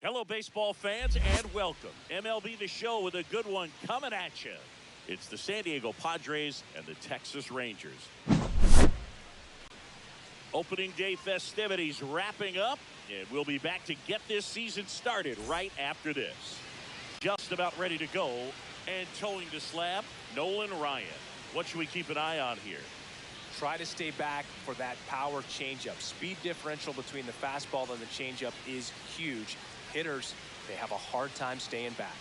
Hello, baseball fans, and welcome. MLB The Show with a good one coming at you. It's the San Diego Padres and the Texas Rangers. Opening day festivities wrapping up, and we'll be back to get this season started right after this. Just about ready to go, and towing the slab, Nolan Ryan. What should we keep an eye on here? Try to stay back for that power changeup. Speed differential between the fastball and the changeup is huge. Hitters, they have a hard time staying back.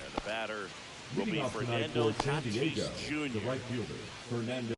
And the batter will be Fernando Tatis Jr. The right fielder, Fernando.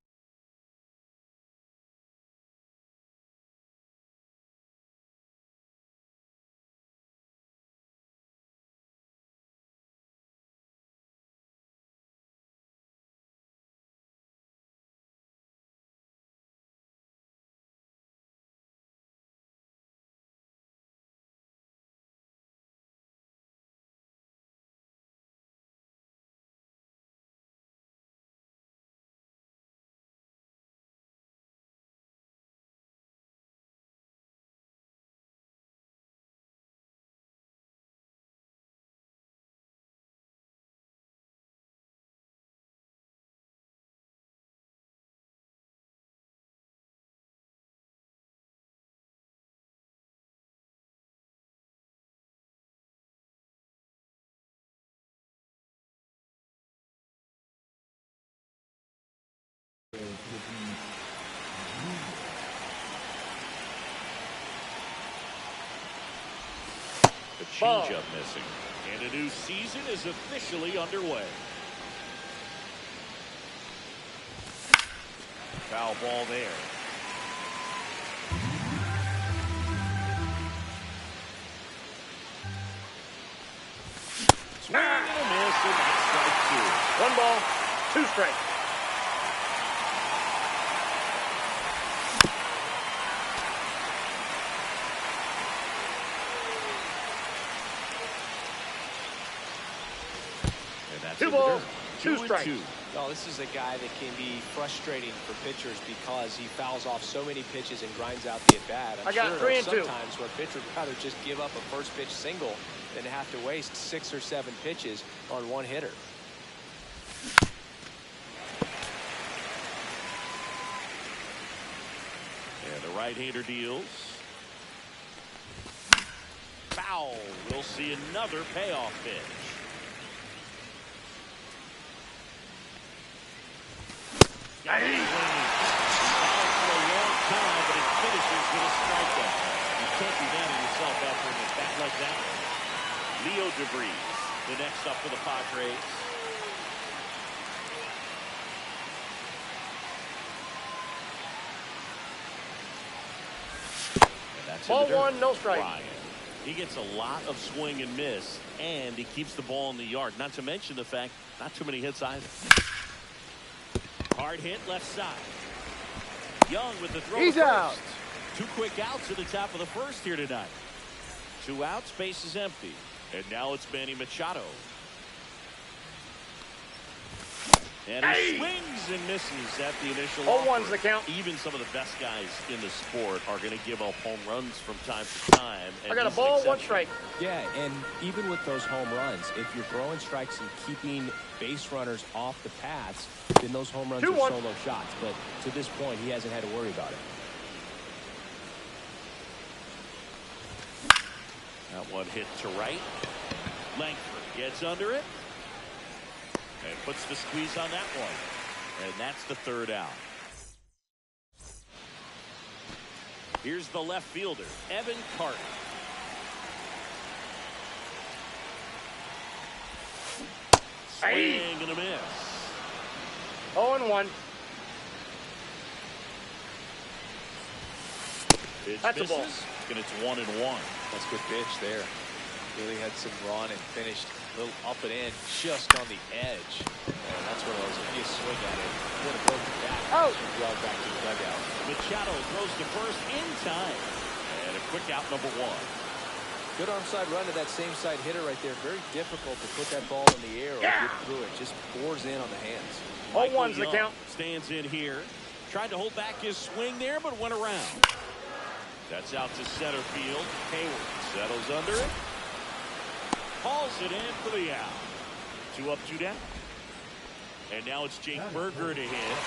The changeup missing, and a new season is officially underway. Foul ball there. Swing and a miss, and that's strike two. 1 ball, 2 strikes. Two balls, 2 strikes. Well, this is a guy that can be frustrating for pitchers because he fouls off so many pitches and grinds out the at-bat. I got 3 and 2. Sometimes where a pitcher would rather just give up a first pitch single than have to waste 6 or 7 pitches on one hitter. And the right-hander deals. Foul. We'll see another payoff pitch. Got it swinging. For a long time, but it finishes with a strikeout. You can't be down on yourself after an at-bat like that. Leo DeVries, the next up for the Padres. And that's Ball 1, no strike. Ryan. He gets a lot of swing and miss, and he keeps the ball in the yard. Not to mention the fact, not too many hits either. Hard hit left side. Young with the throw. He's out. 2 quick outs at the top of the first here tonight. 2 outs, base is empty. And now it's Manny Machado. And he swings and misses at the initial offer. 0-1's the count. Even some of the best guys in the sport are going to give up home runs from time to time. I got a ball, 1 strike. Yeah, and even with those home runs, if you're throwing strikes and keeping base runners off the paths, then those home runs are 2-1. solo shots. But to this point, he hasn't had to worry about it. That one hit to right. Langford gets under it. And puts the squeeze on that one. And that's the 3rd out. Here's the left fielder, Evan Carter. Swing and a miss. 0-1. Pitch That's misses, a ball. and it's 1-1. That's a good pitch there. Really had some run and finished a little up and in, just on the edge. And that's what it was. If you swing at it, would have broken back. Oh! Well back to the dugout. Machado throws to first in time. And a quick out, number 1. Good arm side run to that same side hitter right there. Very difficult to put that ball in the air or get through it. Just pours in on the hands. 0-1's the count. Stands in here. Tried to hold back his swing there, but went around. That's out to center field. Hayward settles under it. Hauls it in for the out. 2 up, 2 down. And now it's Jake Berger to hit.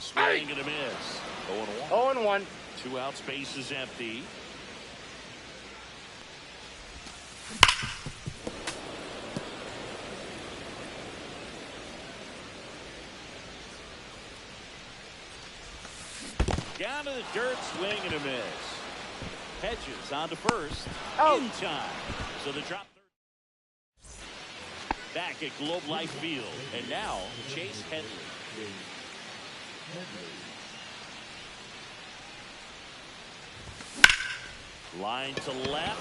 Swing and a miss. 0-1. 0-1. 2 outs, base is empty. Down to the dirt, swing and a miss. Hedges on to first. In time. So the drop third. Back at Globe Life Field. And now Chase Headley. Line to left.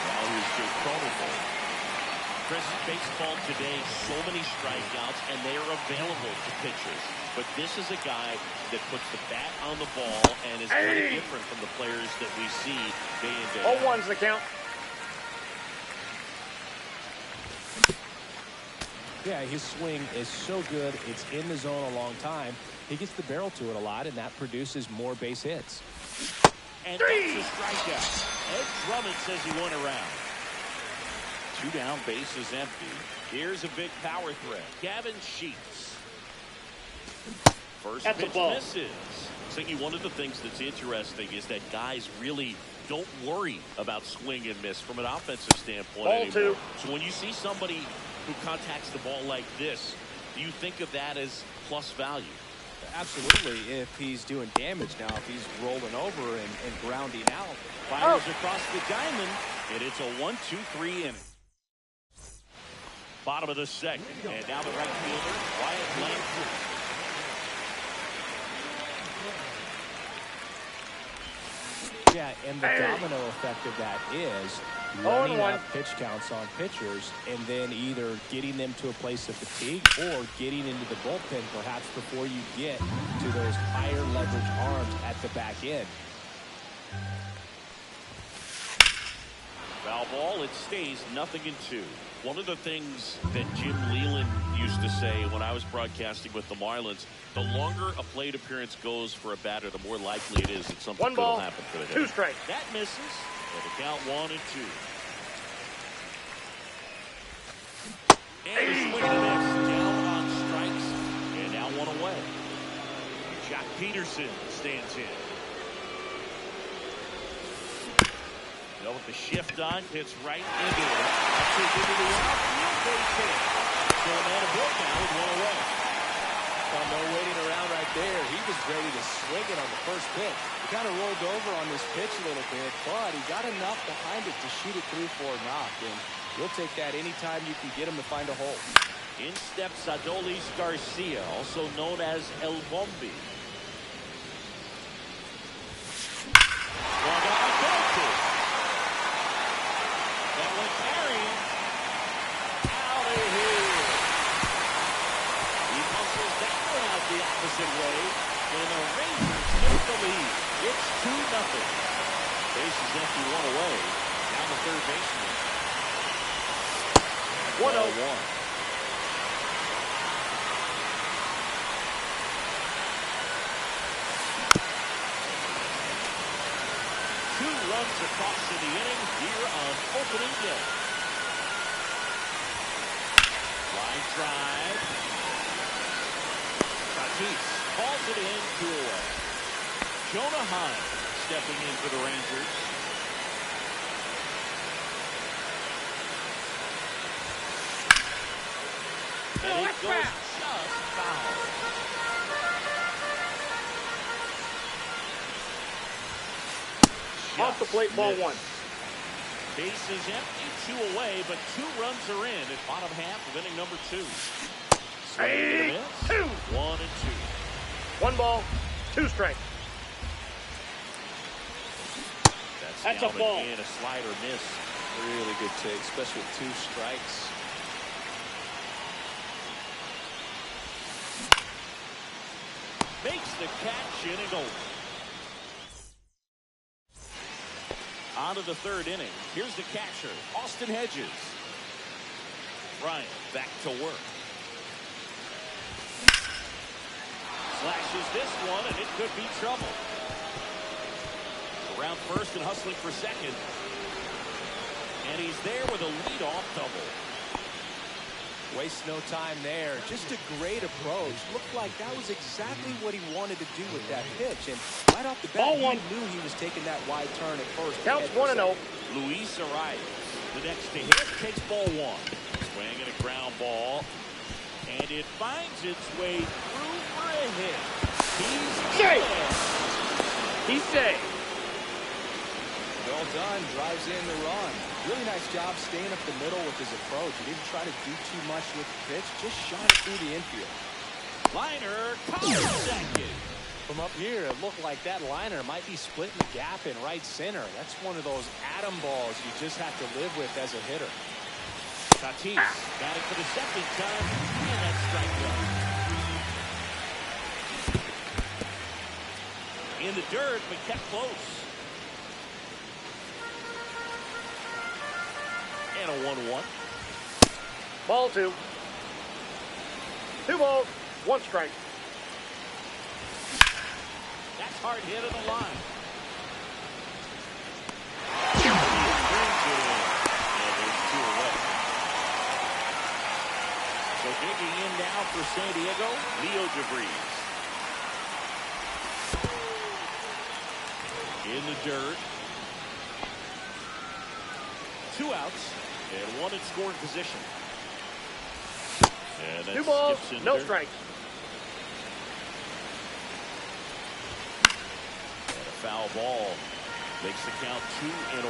Now here's Jake Cronenberg. Chris, baseball today, so many strikeouts, and they are available to pitchers. But this is a guy that puts the bat on the ball and is kind of different from the players that we see day in, day out. 0-1's the count. Yeah, his swing is so good. It's in the zone a long time. He gets the barrel to it a lot, and that produces more base hits. And that's a strikeout. Ed Drummond says he went around. 2 down, base is empty. Here's a big power threat. Gavin Sheets. First That's pitch a ball. misses. Siggy, one of the things that's interesting is that guys really don't worry about swing and miss from an offensive standpoint Ball anymore. 2. So when you see somebody who contacts the ball like this, do you think of that as plus value? Absolutely, if he's doing damage now, if he's rolling over and grounding out. Fires across the diamond, and it's a 1-2-3 inning. Bottom of the second, and now the right fielder, Wyatt Langford. Yeah, and the domino effect of that is running up pitch counts on pitchers and then either getting them to a place of fatigue or getting into the bullpen perhaps before you get to those higher leverage arms at the back end. Foul ball, it stays 0-2. One of the things that Jim Leland used to say when I was broadcasting with the Marlins, the longer a plate appearance goes for a batter, the more likely it is that something good will happen for the hitter. 2 strikes. That misses. So the count 1-2. And a swing and a miss. Down on strikes. And now 1 away. Jock Peterson stands in. With the shift on, hits right into it. That's into the outfield, base hit. So a man aboard now with 1 away. Well, no waiting around right there. He was ready to swing it on the first pitch. He kind of rolled over on this pitch a little bit, but he got enough behind it to shoot it through for a knock. And you'll take that anytime you can get him to find a hole. In steps Adolis Garcia, also known as El Bombi. Way, and the Rangers take the lead. It's 2-0. Base is empty, 1 away. Down the third baseman. 1-0. 2 runs across in the inning here on opening day. Line drive. Calls it in, 2 away. Jonah Hines stepping in for the Rangers. And it goes just foul. Off the plate, ball 1. Base is empty, 2 away, but 2 runs are in at bottom half of inning number 2. 2. 1-2. 1 ball, 2 strikes. That's a ball. And a slider miss. Really good take, especially with 2 strikes. Makes the catch, inning over. On down to the third inning. Here's the catcher, Austin Hedges. Ryan back to work. Slashes this one, and it could be trouble. Around first and hustling for second. And he's there with a leadoff double. Waste no time there. Just a great approach. Looked like that was exactly what he wanted to do with that pitch. And right off the bat, he knew he was taking that wide turn at first. Counts 1-0. Luis Arias, the next to hit, takes ball one. Swing and a ground ball. And it finds its way through for a hit. He's safe. He's safe. Well done. Drives in the run. Really nice job staying up the middle with his approach. He didn't try to do too much with the pitch. Just shot it through the infield. Liner, caught second. From up here, it looked like that liner might be splitting the gap in right center. That's one of those atom balls you just have to live with as a hitter. Tatis got it for the second time, and that's strike one. In the dirt, but kept close. And a 1-1. Ball two. 2 balls, 1 strike. That's hard hit on the line. And there's 2 away. So digging in now for San Diego, Leo DeVries. In the dirt. 2 outs and 1 in scoring position. And 2 balls, no strikes. And a foul ball makes the count 2-1.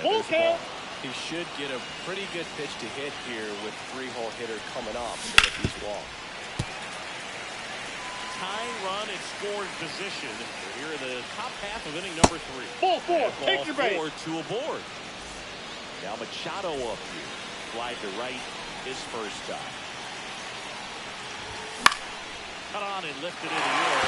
Full count. He should get a pretty good pitch to hit here with 3-hole hitter coming up if he's walked. Tying run and scoring position. We're here in the top half of inning number 3. Ball 4. Take your base. 2 aboard. Now Machado up here. Fly to right his first time. Cut on and lifted in the air.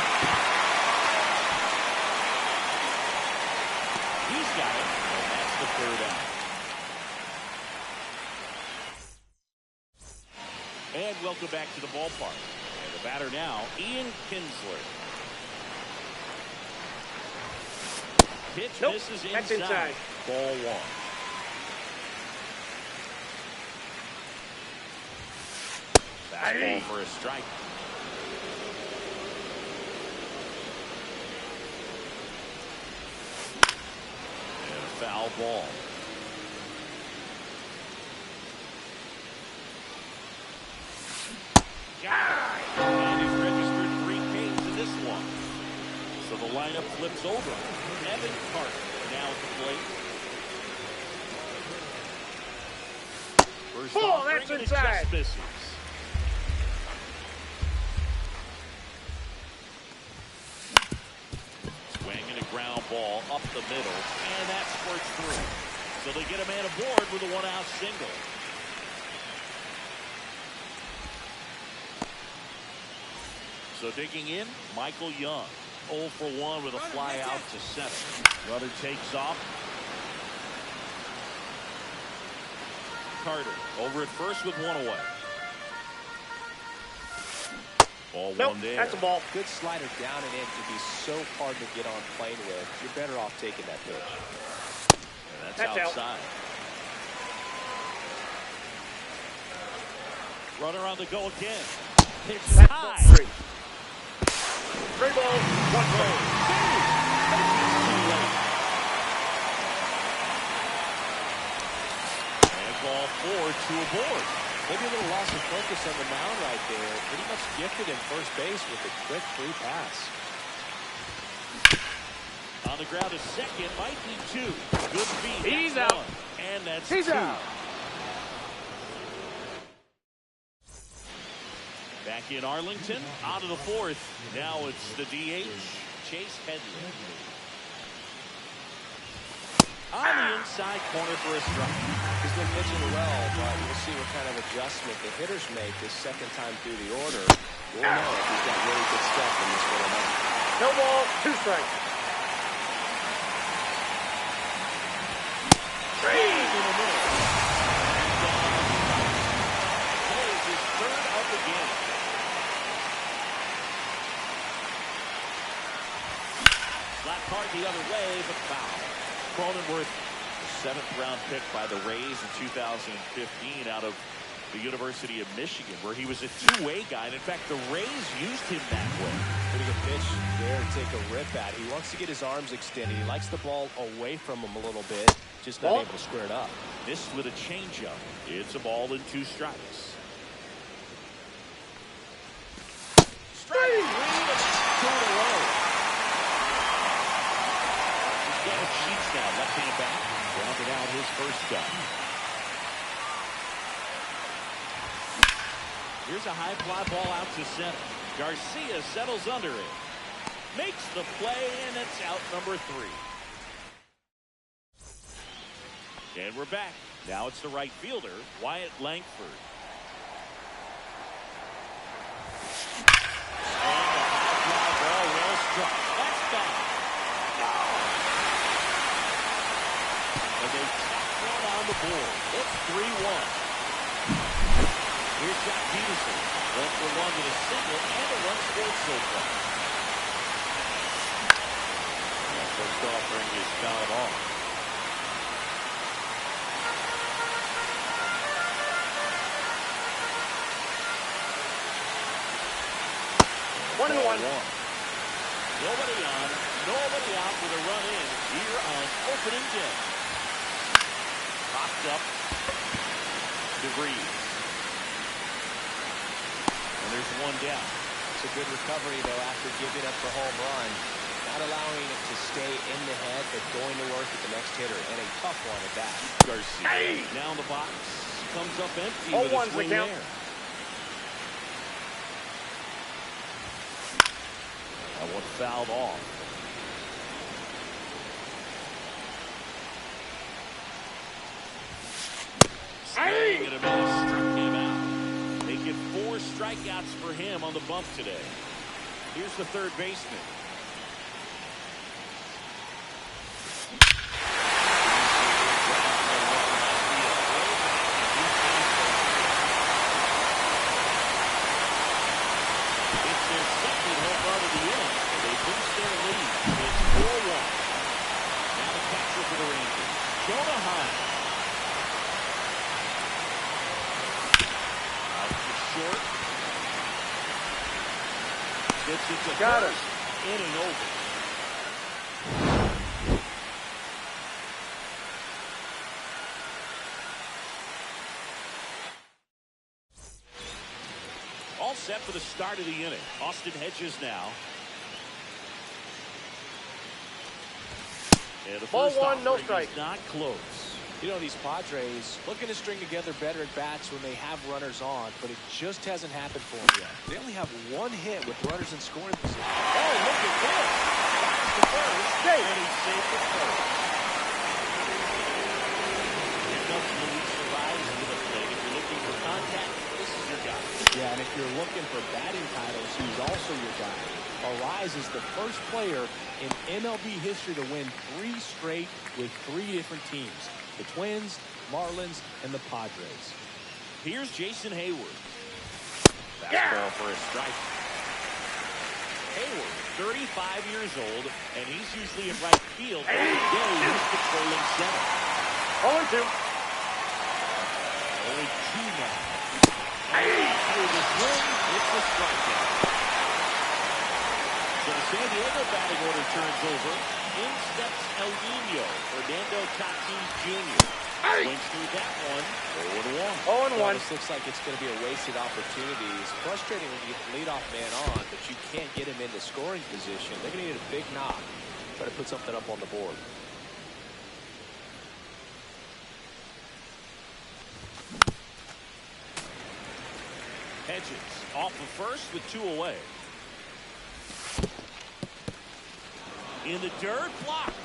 He's got it. And that's the 3rd out. And welcome back to the ballpark. And the batter now, Ian Kinsler. Pitch misses inside. That's inside. Ball 1. Fastball for a strike. And a foul ball. And he's registered 3 Ks in this one. So the lineup flips over. Evan Carter now at the plate. First offering, that's and it inside. just misses. Swing and a ground ball up the middle, and that squirts through. So they get a man aboard with a 1-out single. So digging in, Michael Young. 0 for 1 with a fly out to center. Runner takes off. Carter over at first with 1 away. Ball 1 there. That's a ball. Good slider down and in can be so hard to get on plane with. You're better off taking that pitch. And that's outside. Runner on the go again. Pitch high. 3 balls, 1 strike. And ball 4, 2 aboard. Maybe a little loss of focus on the mound right there. Pretty much gifted in first base with a quick free pass. On the ground is second, might be 2. Good speed. He's that's out. 1. And that's He's 2. out. Back in Arlington, out of the 4th. Now it's the DH, Chase Headley. on the inside corner for a strike. He's been pitching well, but we'll see what kind of adjustment the hitters make this second time through the order. We'll know if he's got really good stuff in this one or not. No ball, 2 strikes. In the middle. Hayes is third of the game. Flat card the other way, but foul. Cronenworth, the 7th-round pick by the Rays in 2015 out of the University of Michigan, where he was a two-way guy. And in fact, the Rays used him that way. Pretty good pitch there to take a rip at. He wants to get his arms extended. He likes the ball away from him a little bit, just not able to square it up. Missed with a changeup. It's a ball and 2 strikes. Strike 3, and that's 2 in a row. Dennis Sheets now, left-hand back, rounded out his first gun. Here's a high fly ball out to center. Garcia settles under it. Makes the play, and it's out number 3. And we're back. Now it's the right fielder, Wyatt Langford. And a high fly ball well struck. That's foul. And they tack one on the board. It's 3-1. Here's Jack Peterson. 1-for-1 with a single and a run scored so far. First offering is fouled off. One and one. Nobody on, nobody out with a run in here on opening day. Popped up. DeVries. And there's one down. It's a good recovery, though, after giving up the home run. Not allowing it to stay in the head, but going to work at the next hitter. And a tough one at that. Garcia down the box. Comes up empty with a 0-1's swing the count. there. That one fouled off. Swing and a miss, struck him out. They get 4 strikeouts for him on the bump today. Here's the third baseman. It's their second home run of the inning. They boost their lead. It's 4-1. Now the catcher for the Rangers, Jonah Heim. Out to short. Gets it to Got it. first. Inning over. All set for the start of the inning. Austin Hedges now. And the Ball first one, no offering strike. is not close. You know, these Padres looking to string together better at bats when they have runners on, but it just hasn't happened for them yet. They only have 1 hit with runners in scoring position. Oh, look at this. Fires to first. And he's safe at first. Here comes Luis Ariz to the plate. If you're looking for contact, this is your guy. Yeah, and if you're looking for batting titles, he's also your guy. Ariz is the first player in MLB history to win 3 straight with 3 different teams. The Twins, Marlins, and the Padres. Here's Jason Hayward. Fastball for a strike. Hayward, 35 years old, and he's usually in right field. But today, he's patrolling center. 0-2. Only 2 now. Through the swing, it's a strikeout. So the San Diego batting order turns over. In steps El Nino, Fernando Tatis Jr. Swings through that one, 0-1. 0-1. Well, this looks like it's going to be a wasted opportunity. It's frustrating when you get the leadoff man on, but you can't get him into scoring position. They're going to need a big knock. Try to put something up on the board. Hedges off of first with 2 away. In the dirt, blocked.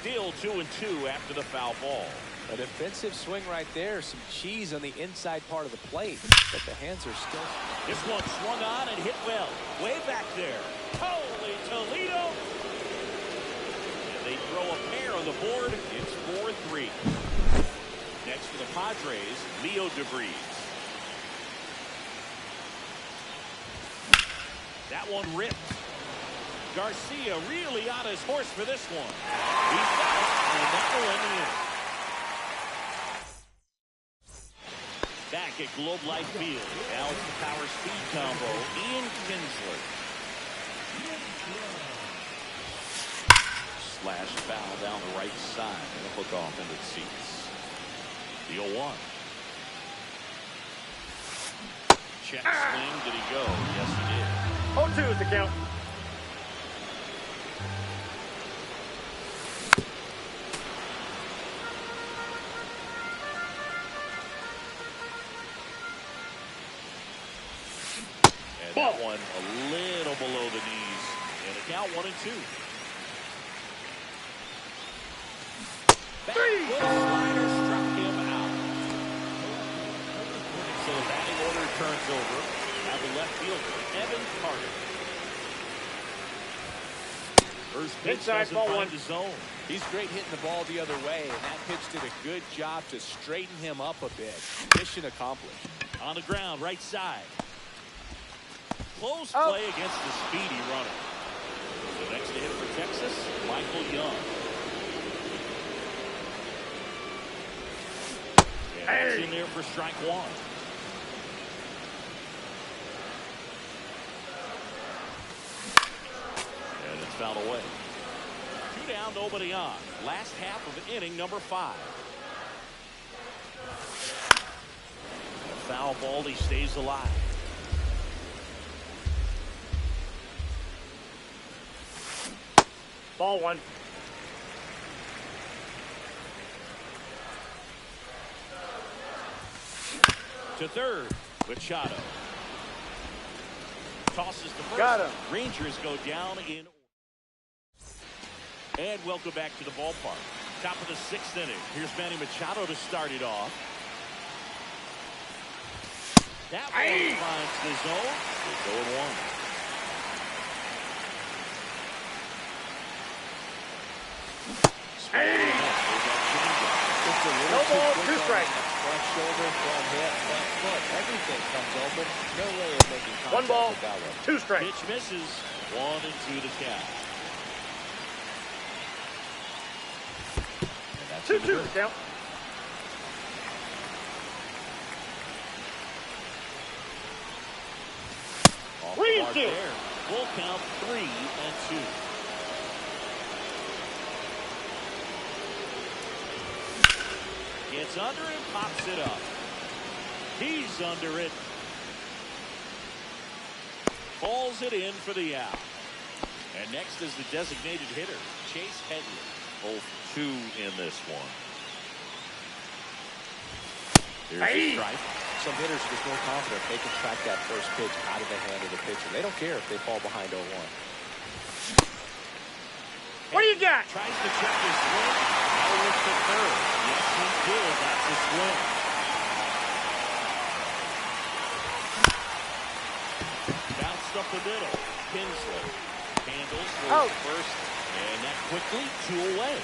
Still 2-2 after the foul ball. A defensive swing right there. Some cheese on the inside part of the plate. But the hands are still... This one swung on and hit well. Way back there. Holy Toledo. And they throw a pair on the board. It's 4-3. Next for the Padres, Leo DeVries. That one ripped. Garcia really on his horse for this one. He's got it, and that will end the inning. Back at Globe Life Field. Now it's the power speed combo. Ian Kinsler. Slash foul down the right side. And a hook off into the seats. The 0-1. Check swing. Did he go? Yes, he did. 0-2 is the count. And that one a little below the knees. And a count 1-2. Back slider struck him out. So the batting order turns over. Now the left fielder, Evan Carter. First pitch Inside, ball one. the zone. He's great hitting the ball the other way, and that pitch did a good job to straighten him up a bit. Mission accomplished. On the ground, right side. Close play against the speedy runner. The next to hit for Texas, Michael Young. And that's in there for strike one. And it's fouled away. 2 down, nobody on. Last half of inning number 5. A foul ball, he stays alive. Ball one. To third, Machado. Tosses to first. Got him. Rangers go down in. And welcome back to the ballpark. Top of the 6th inning. Here's Manny Machado to start it off. That one finds the zone. It's 0-1. No ball, 2 strikes. Front shoulder, front hip, front foot. Everything comes open. No way of making contact 1 ball, with that one. 2 strikes. Pitch misses. 1-2 to count. 2-2 the count. Off Three the and mark two. there. Full count 3-2. Gets under and pops it up. He's under it. Falls it in for the out. And next is the designated hitter, Chase Headley. Both 2 in this one. There's a strike. Some hitters are just more confident they can track that first pitch out of the hand of the pitcher. They don't care if they fall behind 0-1. What do you got? Tries to check his swing. Now with the third. Yes, he did. That's a swing. Bounced up the middle. Kinsler handles for first. And that quickly 2 away.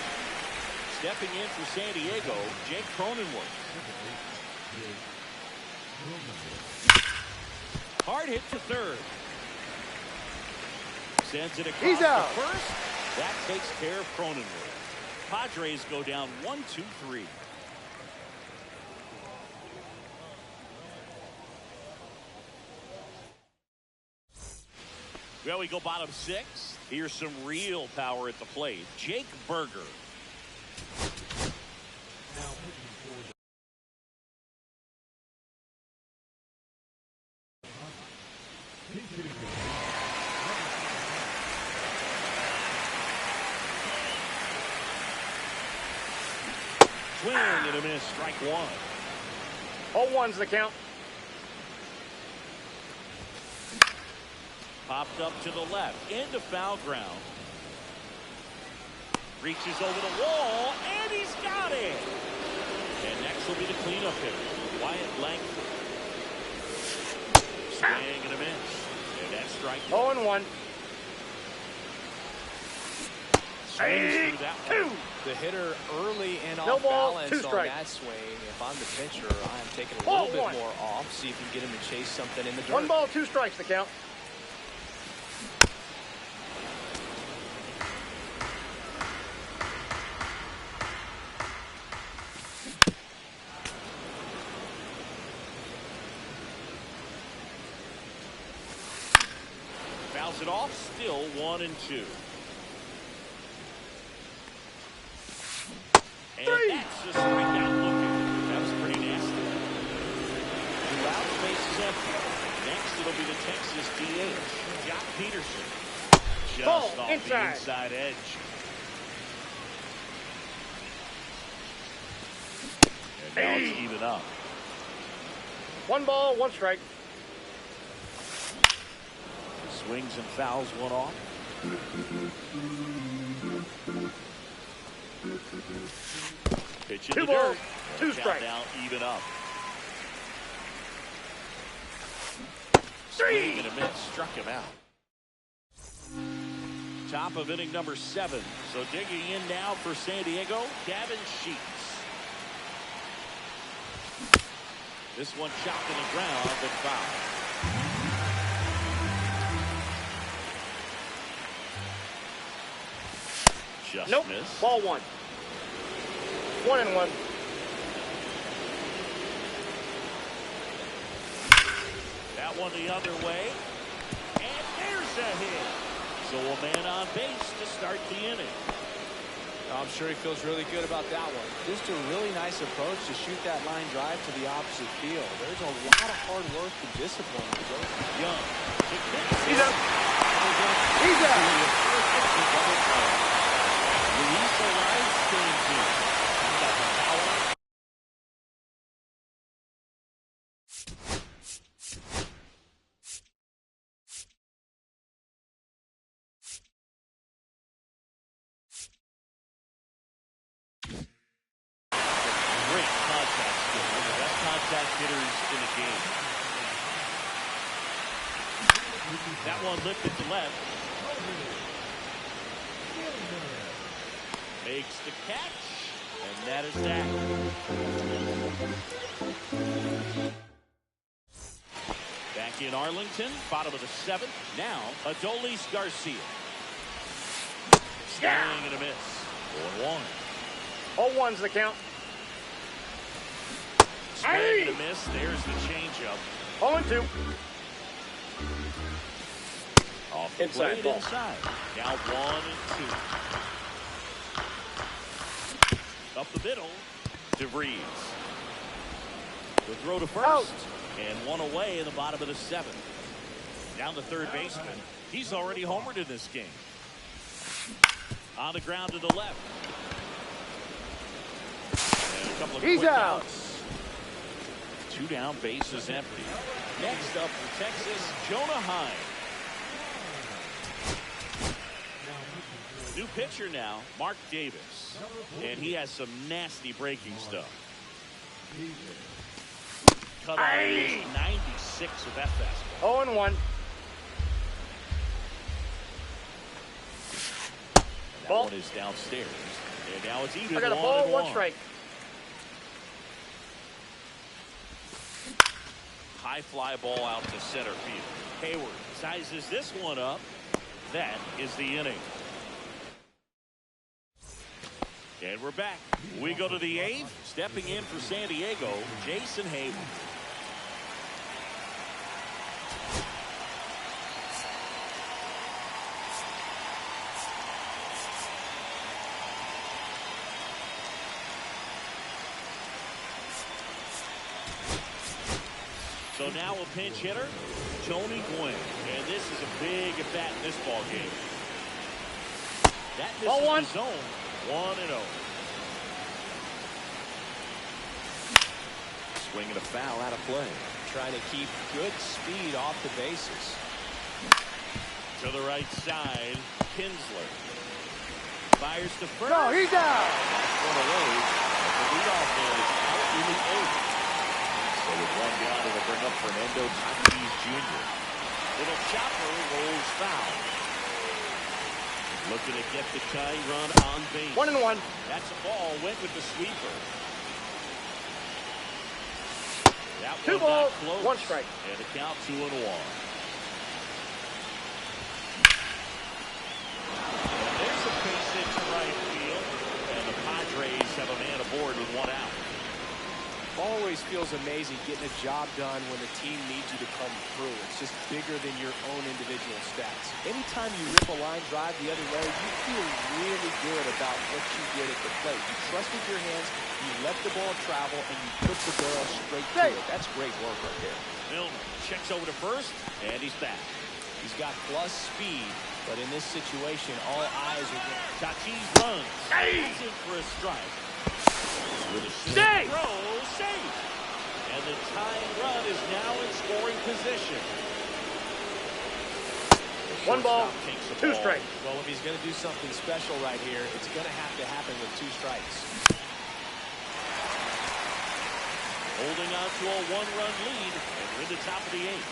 Stepping in for San Diego, Jake Cronenworth. Hard hit to third. Sends it across He's out. to first. That takes care of Cronenworth. Padres go down 1-2-3. Well, we go bottom 6. Here's some real power at the plate. Jake Berger. Swing and a miss. Strike 1. 0-1's the count. Popped up to the left. Into foul ground. Reaches over the wall, and he's got it. And next will be the cleanup hitter, Wyatt Langford. Swing and a miss. And that's strike 0-1. Swings through that one. The hitter early and No off ball, balance 2 on strikes. that swing. If I'm the pitcher, I'm taking a Ball little bit 1. more off. See if you can get him to chase something in the dirt. 1 ball, 2 strikes the count. Fouls it off, still 1-2. And 3. that's a strikeout looking. That was pretty nasty. The out space is empty. Next, it'll be the Texas DH, Jock Peterson. Just Ball, off inside. the inside edge. And now it's even up. 1 ball, 1 strike. Swings and fouls one off. Pitch in 2 the balls, dirt. 2 strikes. Now even up. 3. Swing and a miss. Struck him out. Top of inning number 7. So digging in now for San Diego, Gavin Sheets. This one chopped in the ground and foul. Just Nope. missed. Ball 1. 1-1. That one the other way. And there's a hit. So a man on base to start the inning. I'm sure he feels really good about that one. Just a really nice approach to shoot that line drive to the opposite field. There's a lot of hard work and discipline that goes into that. Young. He's up. He's up. Luis Ariz stands in. He's got the power. Great contact skill. One of the best contact hitters in the game. That one lifted to left. Makes the catch. And that is that. Back in Arlington, bottom of the 7th. Now, Adolis Garcia. Swing and a miss. 4-1. 0-1's the count. Swing and a miss. There's the changeup. 0-2. Off the Inside plate, ball. inside. Now 1-2. Up the middle. DeVries. The throw to first. Out. And one away in the bottom of the 7th. Down the third baseman. He's already homered in this game. On the ground to the left. And a couple of He's quick out. outs. 2 down, bases empty. Next up for Texas, Jonah Heim. New pitcher now, Mark Davis. And he has some nasty breaking stuff. Cut off 96 with that fastball. 0-1. That Ball. one is downstairs. And now it's even I got a 1-1. ball, 1 strike. High fly ball out to center field. Hayward sizes this one up. That is the inning. And we're back. We go to the 8th. Stepping in for San Diego, Jason Hayward. So now a pinch hitter, Tony Gwynn. And this is a big at bat in this ball game. That misses Ball 1. the zone. 1-0. Swing and a foul out of play. Trying to keep good speed off the bases. To the right side, Kinsler. Fires to first. No, he's out. That's one of those. The leadoff man is out in the eighth. So with one down, it'll bring up Fernando Tatis Jr. Little chopper rolls foul. Looking to get the tying run on base. 1-1. That's a ball. Went with the sweeper. That 2 balls, 1 strike. And the count 2-1. And there's a base hit to right field. And the Padres have a man aboard with 1 out. Always feels amazing getting a job done when the team needs you to come through. It's just bigger than your own individual stats. Anytime you rip a line drive the other way, you feel really good about what you did at the plate. You trusted your hands, you let the ball travel, and you put the barrel straight to it. That's great work right there. Milner checks over to first, and he's back. He's got plus speed, but in this situation, all eyes are on Tatis runs. That's in for a strike. With a Save! throw, safe. And the tying run is now in scoring position. 1 ball, takes the 2 ball. strikes. Well, if he's going to do something special right here, it's going to have to happen with 2 strikes. Holding on to a 1-run lead, and we're in the top of the 8th.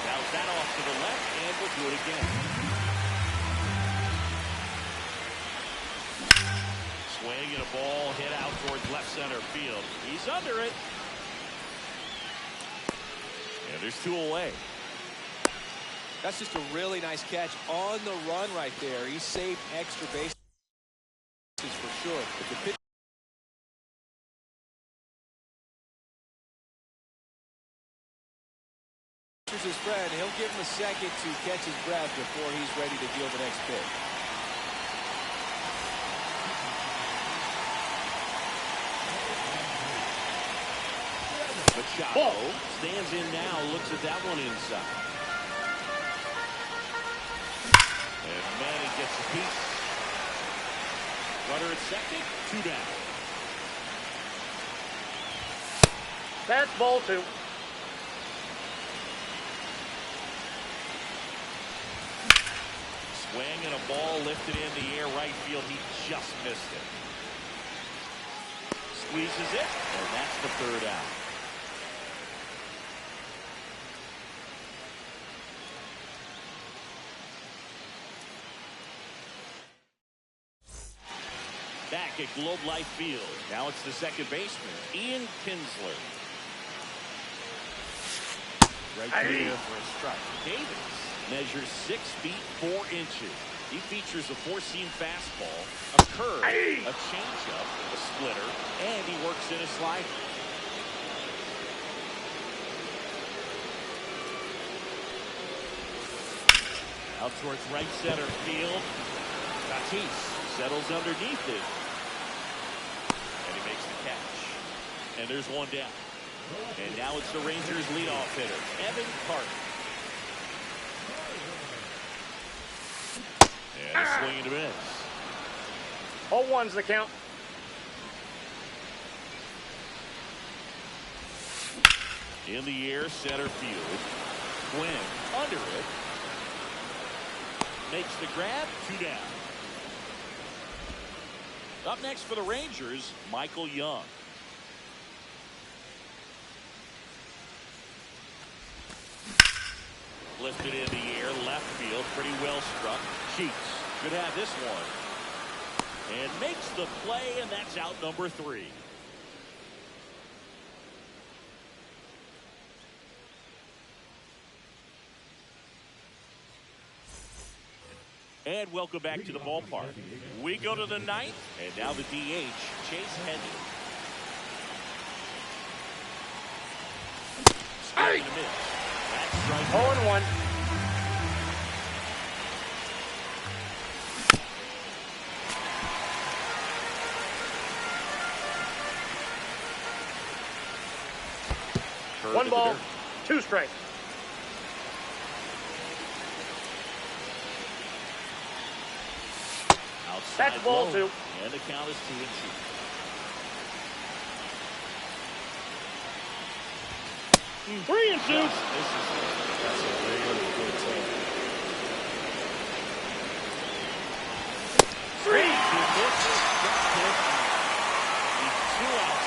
Now that off to the left, and we'll do it again. Swing and a ball hit out towards left center field. He's under it. And there's 2 away. That's just a really nice catch on the run right there. He saved extra bases for sure. But the pitcher's his friend. He'll give him a second to catch his breath before he's ready to deal the next pitch. Machado stands in now, looks at that one inside. And Manny gets a piece. Runner at second, 2 down. That's ball 2. Swing and a ball lifted in the air right field. He just missed it. Squeezes it, and that's the 3rd out. Back at Globe Life Field. Now it's the second baseman, Ian Kinsler. Right there for a strike. Davis measures 6 feet 4 inches. He features a 4-seam fastball, a curve, a changeup, a splitter, and he works in a slider. Out towards right center field. Tatis settles underneath it. And he makes the catch. And there's 1 down. And now it's the Rangers' leadoff hitter, Evan Carter. And a swing and a miss. 0-1's the count. In the air, center field. Quinn under it. Makes the grab, 2 down. Up next for the Rangers, Michael Young. Lifted in the air, left field, pretty well struck. Cheeks could have this one. And makes the play, and that's out number 3. And welcome back to the ballpark. We go to the 9th, and now the DH, Chase Headley. Swing and a miss. That's strike 0-1. Curve 1 in the ball, dirt. 2 strikes. Outside That's ball low. 2. And the count is 2-2. Three and 2. That's a really good take.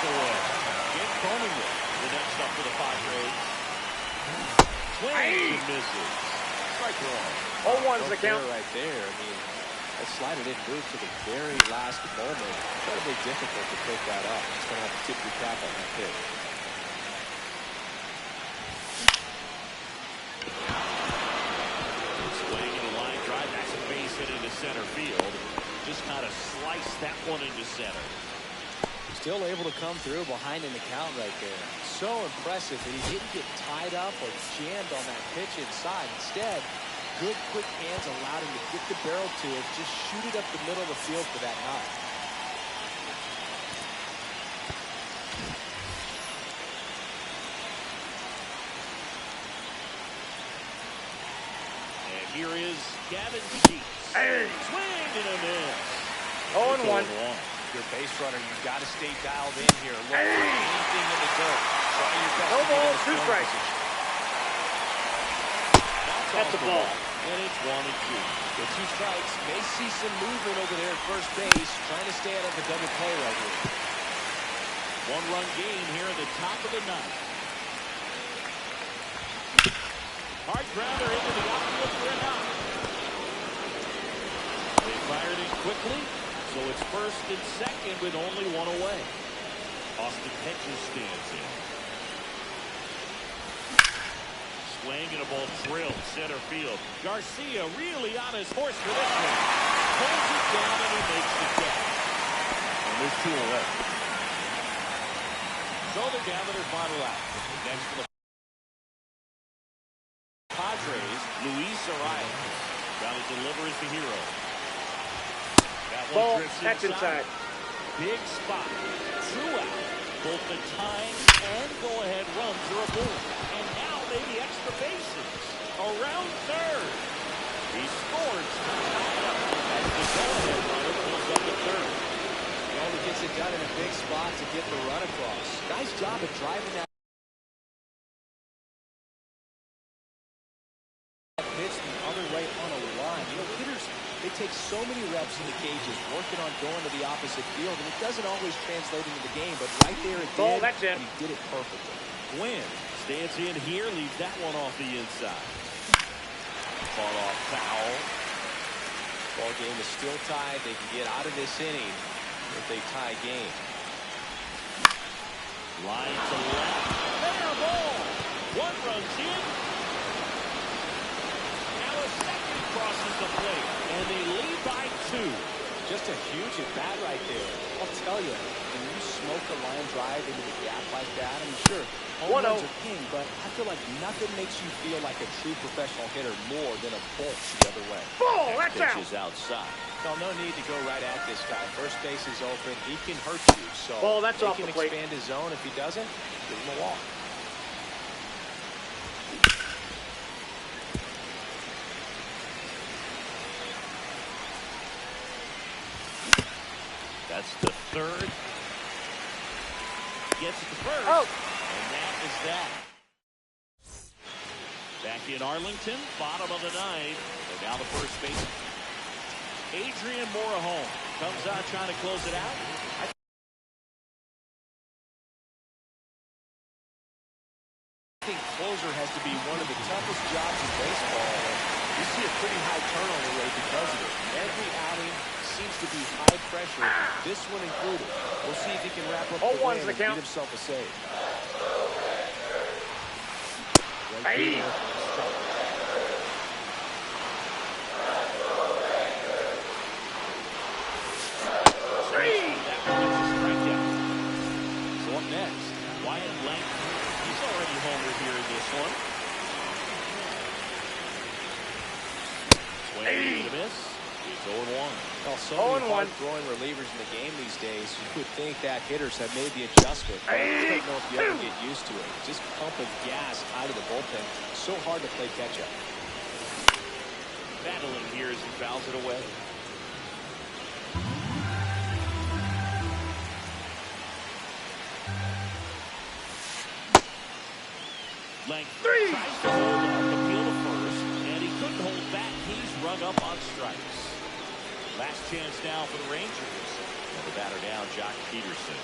away. Get combing it. The next up for the Padres. Swings and misses. Strike one. 0-1's the count. Right there. I mean, that slider didn't move to the very last moment. Incredibly difficult to pick that up. Just going to have to tip your cap on that pitch. Swing and a line drive. That's a base hit into center field. Just kind of sliced that one into center. Still able to come through behind in the count right there. So impressive that he didn't get tied up or jammed on that pitch inside. Instead, good quick hands allowed him to get the barrel to it, just shoot it up the middle of the field for that knock. And here is Gavin Sheets. Hey. Swing and a miss. 0-1. Your base runner, you've got to stay dialed in here. Look for anything in the dirt. Try your best. No to ball, get in 2 strikes. That's a ball. And it's 1-2. The 2 strikes. May see some movement over there at first base. Trying to stay out of the double play right here. 1-run game here at the top of the ninth. Hard grounder into the outfield for a knock. They fired in quickly, so it's first and second with only 1 away. Austin Hedges stands in. Swing and a ball drilled center field. Garcia really on his horse for this one. Pulls it down and he makes the catch. And there's 2 away. So they're down to their final out. Next for the Padres, Luis Arias. Got to deliver as the hero. That one Ball, drifts that's inside. Big spot. True out. Both the tying and go-ahead runs are aboard. And now maybe extra bases. Around third. He scores. As the go-ahead runner pulls up to third. He only gets it done in a big spot to get the run across. Nice job of driving that pitch the other way on a line. You know, hitters, they take so many reps in the cages working on going to the opposite field, and it doesn't always translate into the game, but right there it Ball, did, that's it. and he did it perfectly. Gwynn stands in here, leaves that one off the inside. Ball off foul. Ball game is still tied. They can get out of this inning if they tie game. Line to left. Fair ball. 1 runs in. Now a second crosses the plate, and they lead by 2. Just a huge at-bat right there. I'll tell you, when you smoke a line drive into the gap like that, I'm sure home runs are king, but I feel like nothing makes you feel like a true professional hitter more than a bolt the other way. Ball, that's out. Pitch is outside. Well, no need to go right at this guy. First base is open. He can hurt you. So Ball, that's off he can the plate. expand his zone. If he doesn't, give him a walk. That's the third. Gets it to first. Oh. And that is that. Back in Arlington, bottom of the ninth. And now the first base. Adrian Morejon comes out trying to close it out. I think closer has to be one of the toughest jobs in baseball. You see a pretty high turnover rate because of it. Every outing seems to be high pressure, this one included. We'll see if he can wrap up the win and get himself a save. Right there. So up next, Wyatt Langford. He's already homered here in this one. Swing and a miss. It's 0-1. Well, so many hard-throwing relievers in the game these days, you would think that hitters have made the adjustment. But I don't know if you ever get used to it. Just pumping gas out of the bullpen. So hard to play catch-up. Battling here as he fouls it away. Langford tries to hold up, appeal to first, and he couldn't hold back. He's rung up on strikes. Last chance now for the Rangers. And the batter down, Jock Peterson.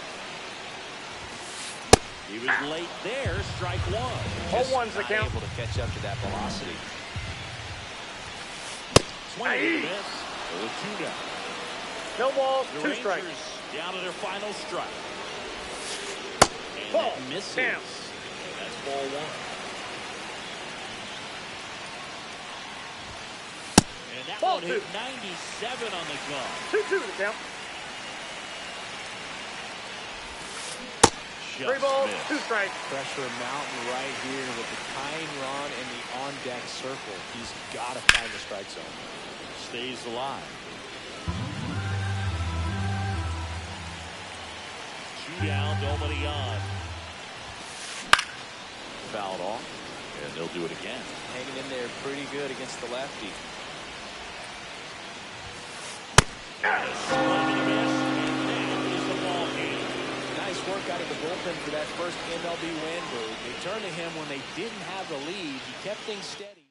He was late there. Strike one. Just 0-1's the not count. able to catch up to that velocity. Swing and a miss. 0-2 now. No balls, The 2 Rangers strikes. down to their final strike. And Ball, that misses. down. And that's ball one. And that Ball one hit two. 97 on the gun. 2-2 the count. Just 3 balls, missed. 2 strikes. Pressure mountain right here with the tying run and the on-deck circle. He's got to find the strike zone. Stays alive. 2 down, nobody on. Fouled off, and they'll do it again. Hanging in there pretty good against the lefty. Swing and a miss, and that is the ball game. Nice work out of the bullpen for that first MLB win. They turned to him when they didn't have the lead. He kept things steady.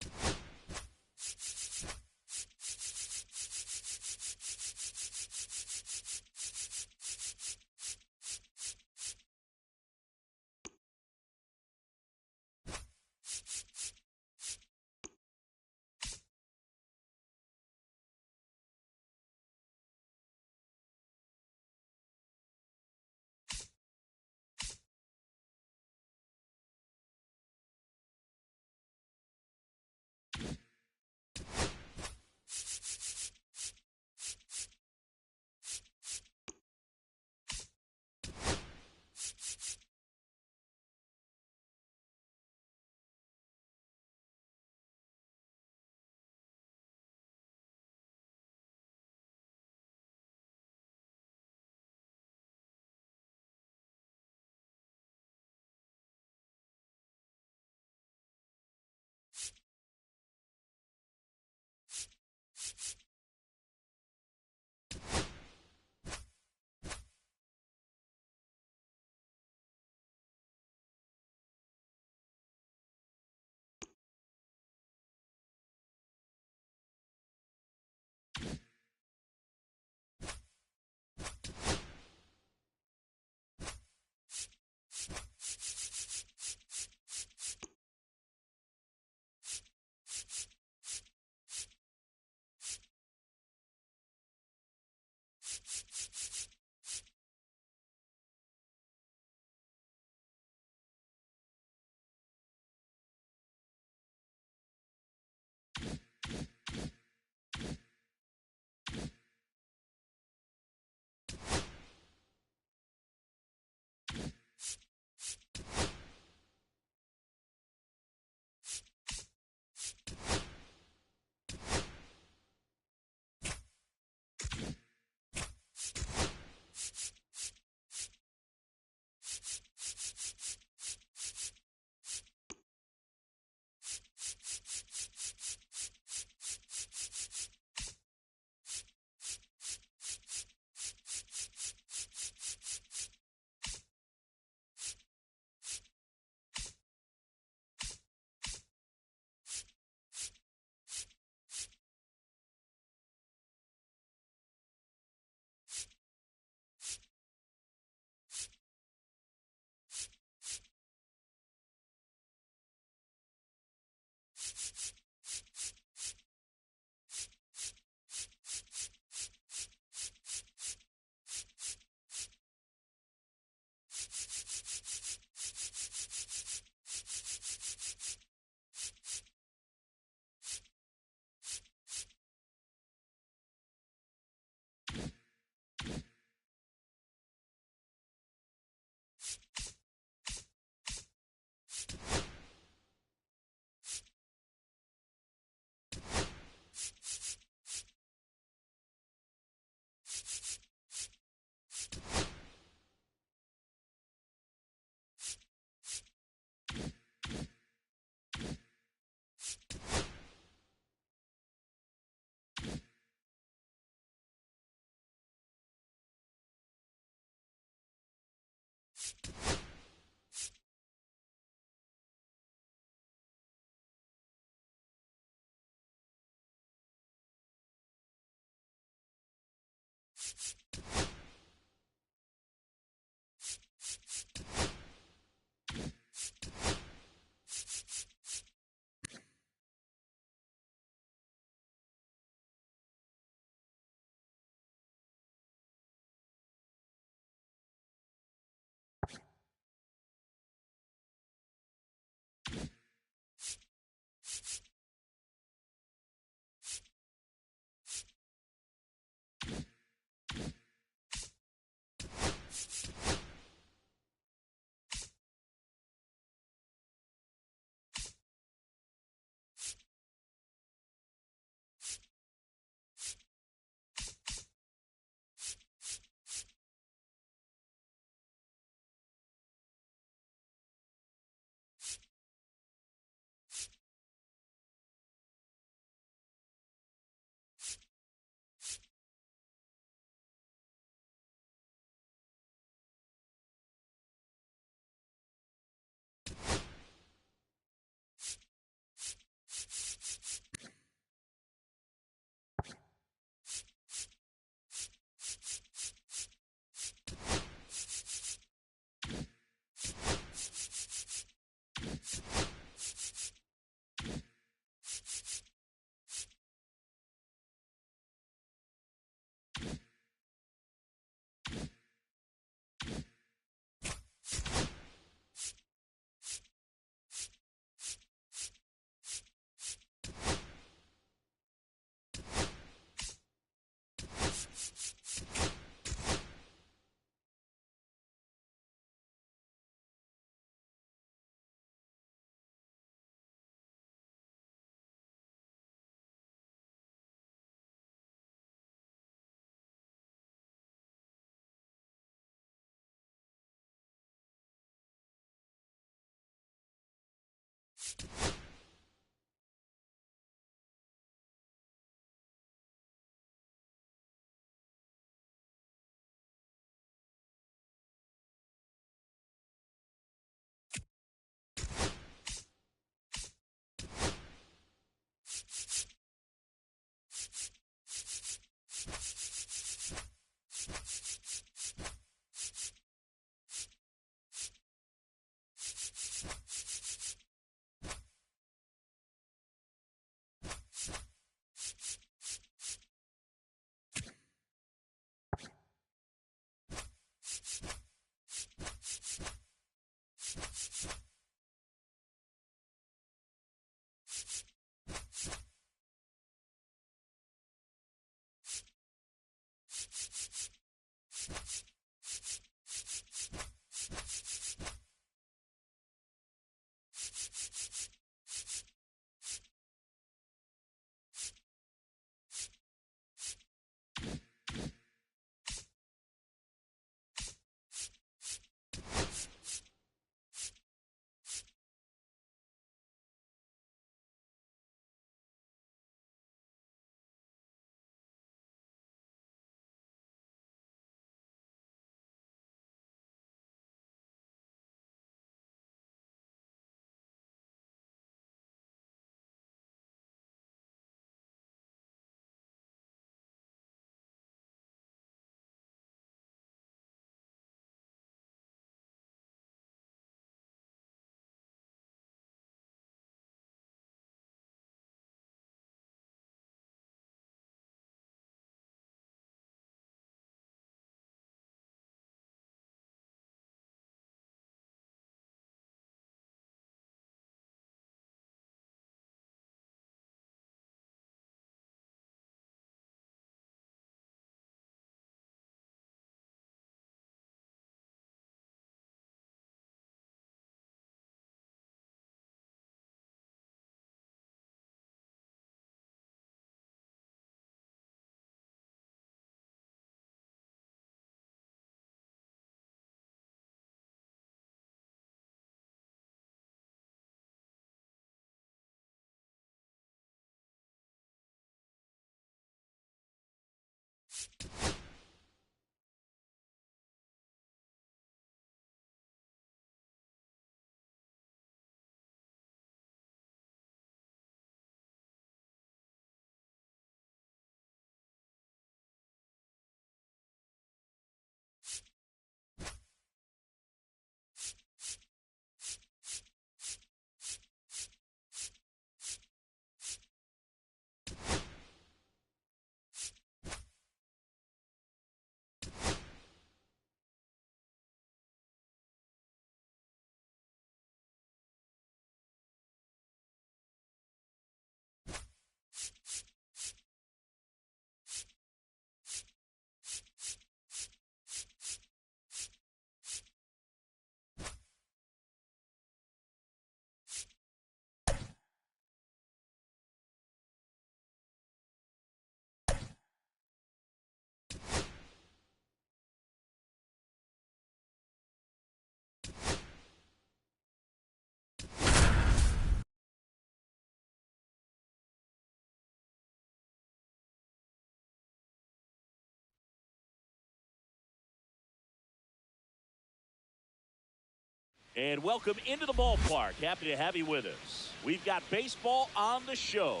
And welcome into the ballpark. Happy to have you with us. We've got baseball on the show.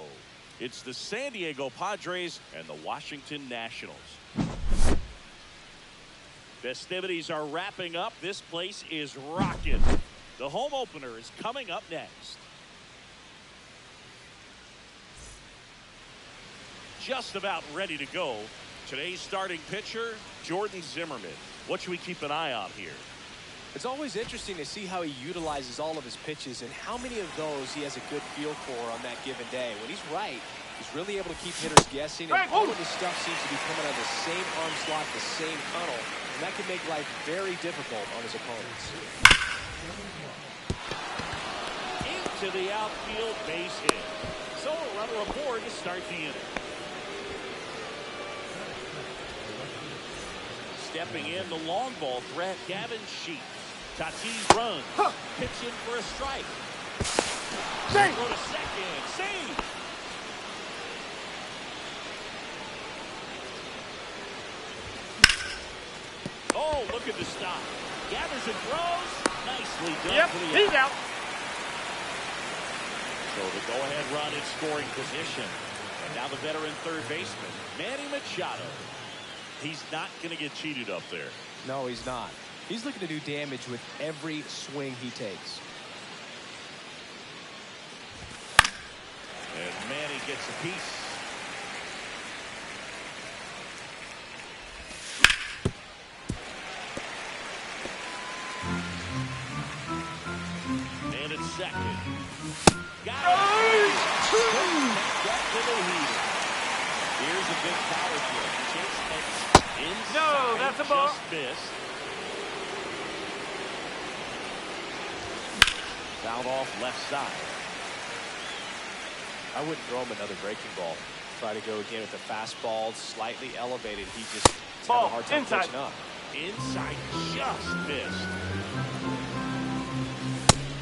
It's the San Diego Padres and the Washington Nationals. Festivities are wrapping up. This place is rocking. The home opener is coming up next. Just about ready to go. Today's starting pitcher, Jordan Zimmerman. What should we keep an eye on here? It's always interesting to see how he utilizes all of his pitches and how many of those he has a good feel for on that given day. When he's right, he's really able to keep hitters guessing, and all of his stuff seems to be coming out of the same arm slot, the same tunnel, and that can make life very difficult on his opponents. Into the outfield, base hit. So a runner aboard to start the inning. Stepping in the long ball threat, Gavin Sheets. Tatis runs. Pitch in for a strike. Save. Go to second. Save. Oh, look at the stop. Gathers and throws. Nicely done. Yep, For the he's out. So the go-ahead run in scoring position. And now the veteran third baseman, Manny Machado. He's not going to get cheated up there. No, he's not. He's looking to do damage with every swing he takes. And Manny gets a piece. And it's second. Got it. Back to the heater. Here's a big power play. Chase X inside. No, that's a ball. Just missed. Fouled off left side. I wouldn't throw him another breaking ball. Try to go again with the fastball, slightly elevated. He just had a hard time inside. catching up. Inside, just missed.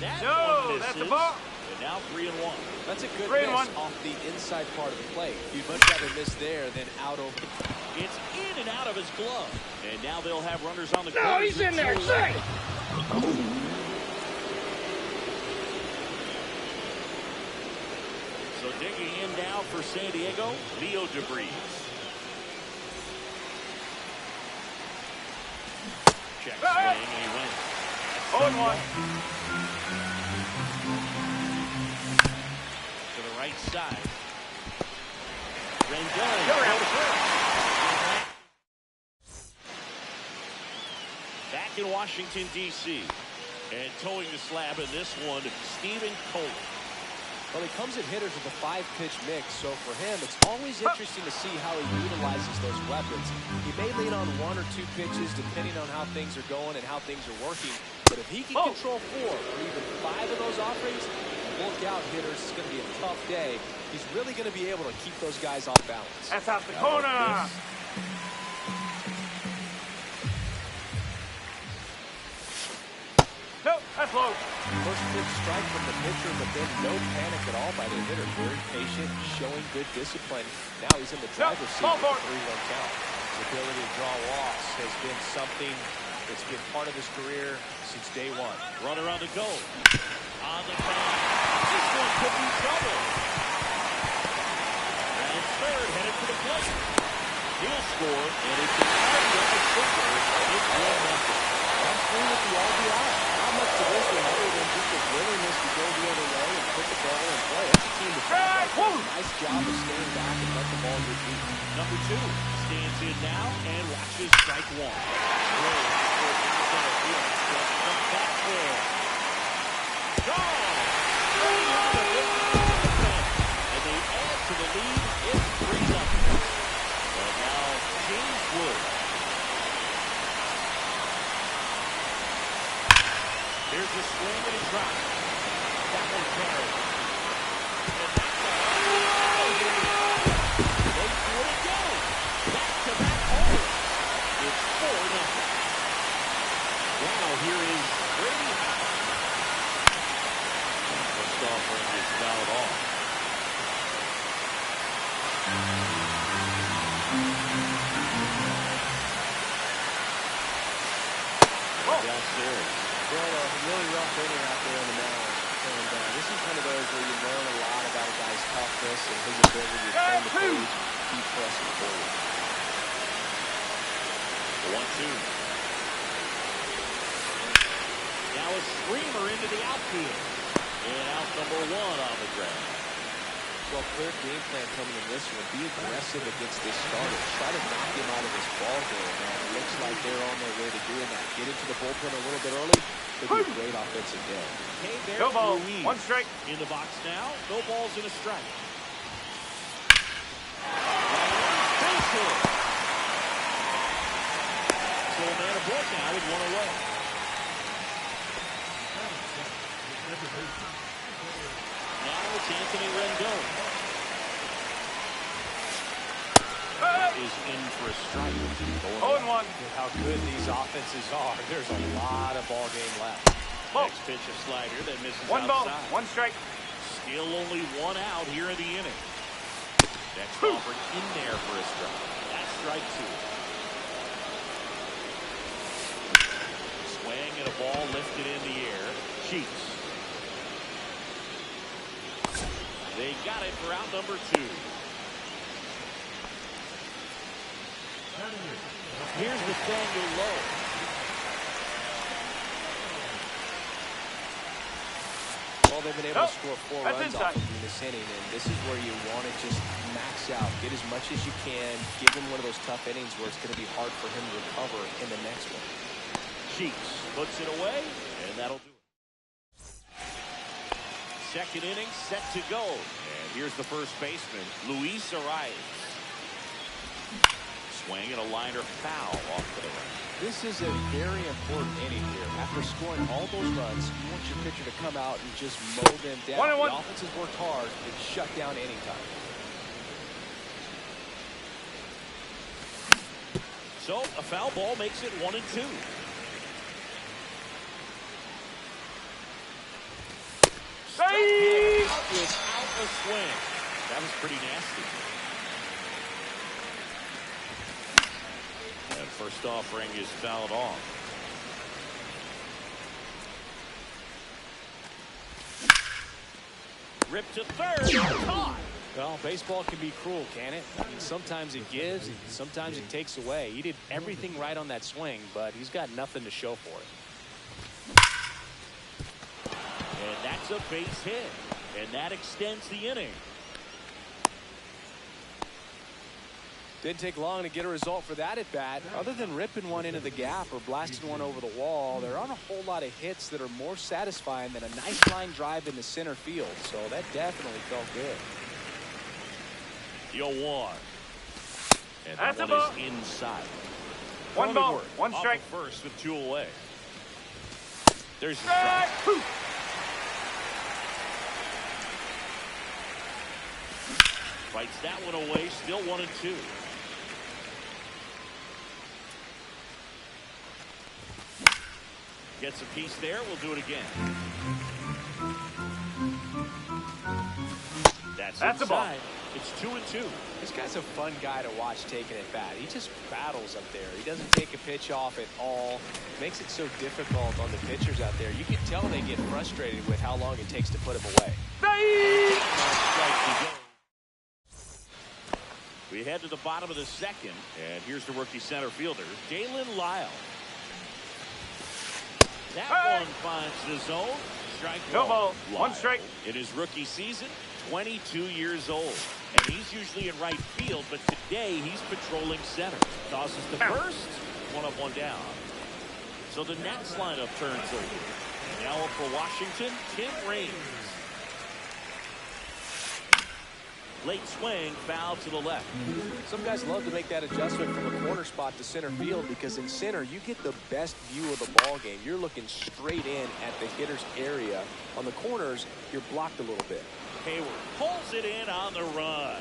That No, one that's a misses. ball. And now 3-1. That's a good 3-1. miss off the inside part of the plate. You'd much rather miss there than out over the... It's in and out of his glove. And now they'll have runners on the No, corners he's in there. with two Say. So digging in now for San Diego, Leo DeVries. Check swing, and he wins. 0-1. To the right side. Rendon. Go around. Back in Washington, D.C. And towing the slab in this one, Stephen Cole. Well, he comes at hitters with a 5-pitch mix, so for him, it's always interesting to see how he utilizes those weapons. He may lean on 1 or 2 pitches, depending on how things are going and how things are working. But if he can control 4 or even 5 of those offerings, look out, hitters. It's going to be a tough day. He's really going to be able to keep those guys off balance. That's out the corner. Nope, that's low. First pitch strike from the pitcher, but then no panic at all by the hitter. Very patient, showing good discipline. Now he's in the driver's seat ball with a four. 3-1 count. His ability to draw walks has been something that's been part of his career since day one. Runner on the go. On the pass. This one could be trouble. And it's third, headed for the plate. He'll score, and it's an RBI single. It's 1-0. I'm through with the RBI. Not much to this one other than just a willingness to go the other way and put the ball in play. That's a team that's nice job of staying back and let the ball get deep. Number 2 stands in now and watches strike one. Really, center field. Just from back there. Gone! And they add to the lead. It's 3-0. And now James Wood. Here's the swing and a drop. That one carried. And that's they do it again. Back-to-back home. It's 4-0. Now here is Brady Howard. First offering is fouled off. Downstairs. Well, a really rough inning out there on the mound. And this is one of those where you learn a lot about a guy's toughness and his ability to turn the page and keep pressing forward. 1-2. Now a screamer into the outfield. And out number 1 on the ground. So a clear game plan coming in this one. Be aggressive against this starter. Try to knock him out of this ball game, man. It looks like they're on their way to doing that. Get into the bullpen a little bit early. Could be a great offensive day. Hey, no ball. Ruiz 1 strike. in the box now. No balls and a strike. Base hit. So a man aboard now with 1 away. Now it's Anthony Rendon. Is in for a strike. 0-1. With how good these offenses are, there's a lot of ball game left. Next pitch, a slider that misses 1 ball, outside. 1 strike. Still only 1 out here in the inning. Next offering in there for a strike. That's strike 2. Swing and a ball lifted in the air. Chiefs. They got it for out number 2. Here's Nathaniel Lowe. Well, they've been able to score 4 That's runs inside. off of this inning, and this is where you want to just max out, get as much as you can, give him one of those tough innings where it's going to be hard for him to recover in the next one. Chiefs puts it away, and that'll do it. Second inning set to go. And here's the first baseman, Luis Arias. Swing and a liner foul off to the right. This is a very important inning here. After scoring all those runs, you want your pitcher to come out and just mow them down. 1-1. The offense has worked hard and shut down anytime. So a foul ball makes it 1-2. Save! Without a swing. That was pretty nasty. And first offering is fouled off. Ripped to third. Caught. Well, baseball can be cruel, can it? I mean, sometimes it gives, and sometimes it takes away. He did everything right on that swing, but he's got nothing to show for it. And that's a base hit. And that extends the inning. Didn't take long to get a result for that at bat. Other than ripping one into the gap or blasting one over the wall, there aren't a whole lot of hits that are more satisfying than a nice line drive in the center field. So that definitely felt good. The 0-1. And That's that a one ball. is inside. 1 ball, 1 Off strike. of first with 2 away. There's the Strike. strike. Fights that one away. Still 1-2. Gets a piece there. We'll do it again. That's a ball. inside. It's 2-2. This guy's a fun guy to watch taking at bat. He just battles up there. He doesn't take a pitch off at all. Makes it so difficult on the pitchers out there. You can tell they get frustrated with how long it takes to put him away. We head to the bottom of the second, and here's the rookie center fielder, Dalen Lyle. That one finds the zone. Strike one. No ball. Lyle, One strike. in his rookie season, 22 years old. And he's usually in right field, but today he's patrolling center. Tosses to first. One up, one down. So the Nats lineup turns over. Now up for Washington, Tim Raines. Late swing, foul to the left. Some guys love to make that adjustment from a corner spot to center field because in center you get the best view of the ball game. You're looking straight in at the hitter's area. On the corners, you're blocked a little bit. Hayward pulls it in on the run.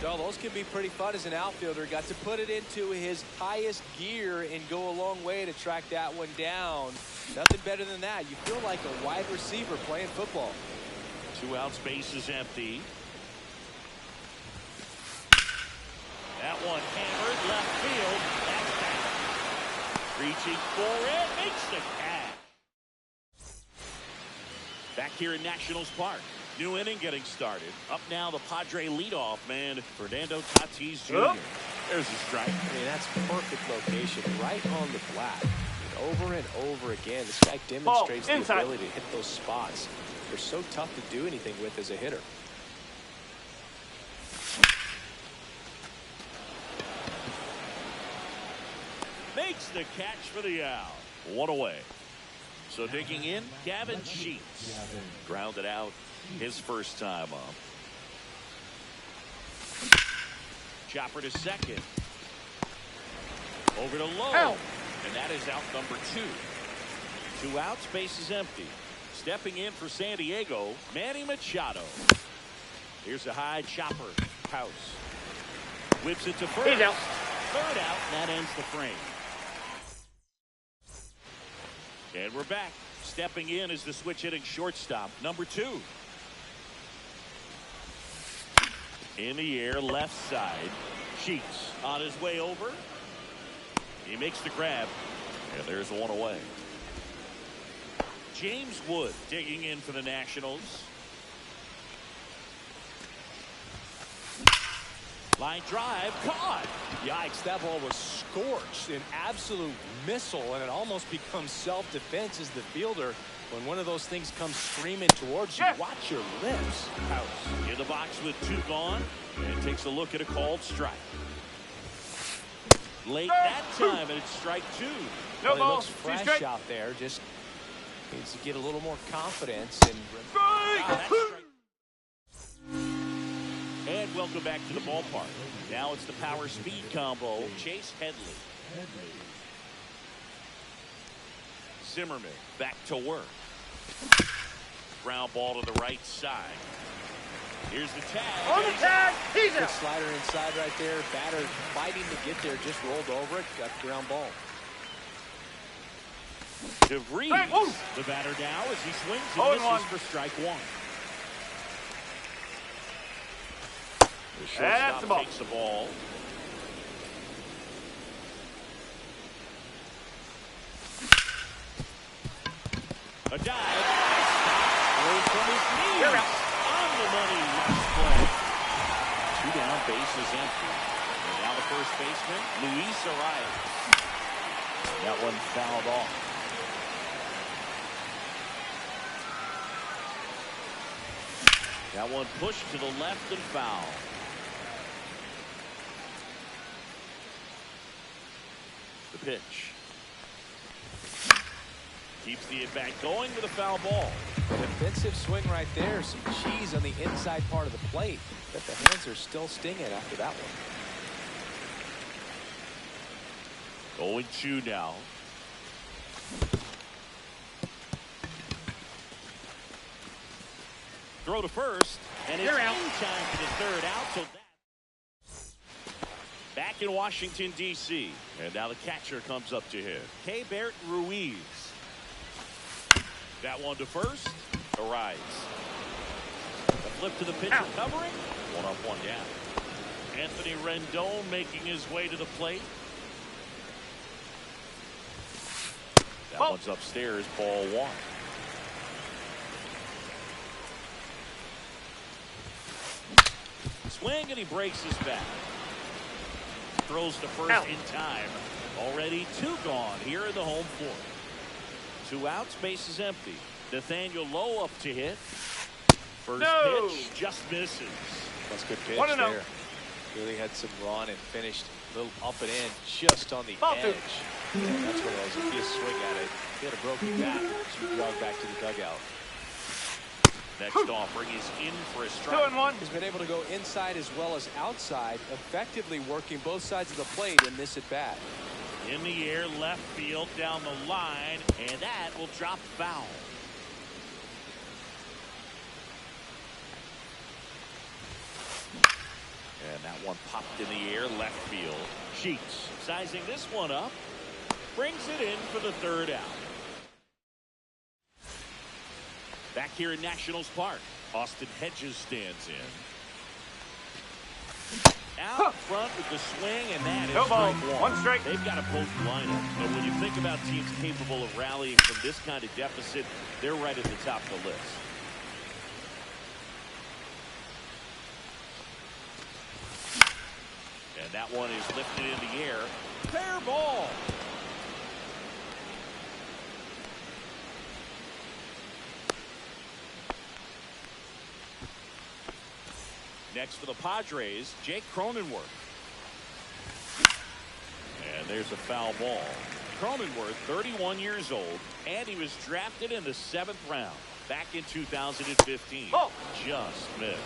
So those can be pretty fun as an outfielder. Got to put it into his highest gear and go a long way to track that one down. Nothing better than that. You feel like a wide receiver playing football. 2 outs, base is empty. That one hammered left field. That's back. Reaching for it. Makes the catch. Back here in Nationals Park. New inning getting started. Up now the Padre leadoff man, Fernando Tatis Jr. There's a strike. I mean, that's perfect location. Right on the flat. And over and over again, this guy demonstrates the ability to hit those spots. They're so tough to do anything with as a hitter. Makes the catch for the out. One away. So digging in, Gavin Sheets. Grounded out his first time up. Chopper to second. Over to low. And that is out number 2. 2 outs, base is empty. Stepping in for San Diego, Manny Machado. Here's a high chopper. House. Whips it to first. He's out. Third out, and that ends the frame. And we're back. Stepping in is the switch hitting shortstop, number 2. In the air, left side. Sheets on his way over. He makes the grab. And there's one away. James Wood digging in for the Nationals. Line drive, caught. Yikes, that ball was scorched, an absolute missile, and it almost becomes self-defense as the fielder. When one of those things comes screaming towards you, watch your lips. House in the box with 2 gone, and takes a look at a called strike. Late that time, and it's strike 2. No ball. He looks fresh out there, just needs to get a little more confidence. And And welcome back to the ballpark. Now it's the power speed combo. Chase Headley. Zimmerman back to work. Ground ball to the right side. Here's the tag. On the tag. He's good out. slider inside right there. Batter fighting to get there. Just rolled over it. Got the ground ball. DeVries, the batter now as he swings and misses for strike 1. The shortstop takes the ball. A dive. Throws from his knees. On the money. Last play. 2 down. Base is empty. And now the first baseman, Luis Arias. That one fouled off. That one pushed to the left and foul. The pitch. Keeps the at-bat going with a foul ball. Defensive swing right there. Some cheese on the inside part of the plate. But the hands are still stinging after that one. 0-2 now. Throw to first, and it's in time for the third out. So that's back in Washington, D.C. And now the catcher comes up to him. Keibert Ruiz. That one to first. Arise. The Flip to the pitch and covering. One up, one down. Anthony Rendon making his way to the plate. That one's upstairs, ball one. Swing, and he breaks his back. Throws to first in time. Already two gone here in the home fourth. 2 outs, base is empty. Nathaniel Lowe up to hit. First pitch just misses. That's a good pitch 1-0. there. Really had some run and finished a little up and in just on the edge. Yeah, that's what it was. If he swing at it, he had a broken back. She jogged back to the dugout. Next offering is in for a strike. 2-1. He's been able to go inside as well as outside, effectively working both sides of the plate in this at bat. In the air, left field, down the line, and that will drop foul. And that one popped in the air, left field. Sheets sizing this one up, brings it in for the third out. Back here in Nationals Park, Austin Hedges stands in. Out front with the swing, and that is strike one. 1 strike. They've got a potent lineup, but when you think about teams capable of rallying from this kind of deficit, they're right at the top of the list. And that one is lifted in the air. Fair ball. Next for the Padres, Jake Cronenworth. And there's a foul ball. Cronenworth, 31 years old, and he was drafted in the 7th round back in 2015. Just missed.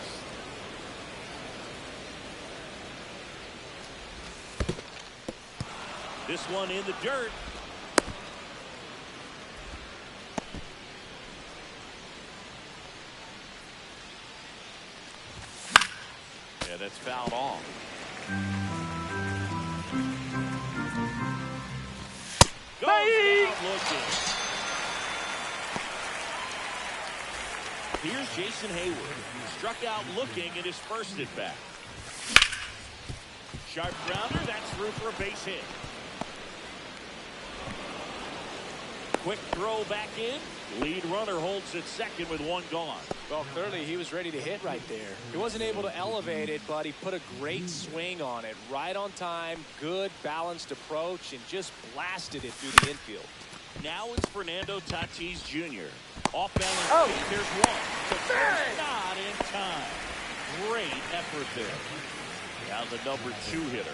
This one in the dirt. Yeah, that's fouled off. Goes down looking. Here's Jason Hayward. Struck out looking at his first at bat. Sharp grounder, that's through for a base hit. Quick throw back in. Lead runner holds at second with one gone. Well, clearly he was ready to hit right there. He wasn't able to elevate it, but he put a great swing on it. Right on time, good balanced approach, and just blasted it through the infield. Now it's Fernando Tatis Jr. Off balance feet, there's one. To first, not in time. Great effort there. Now the number 2 hitter.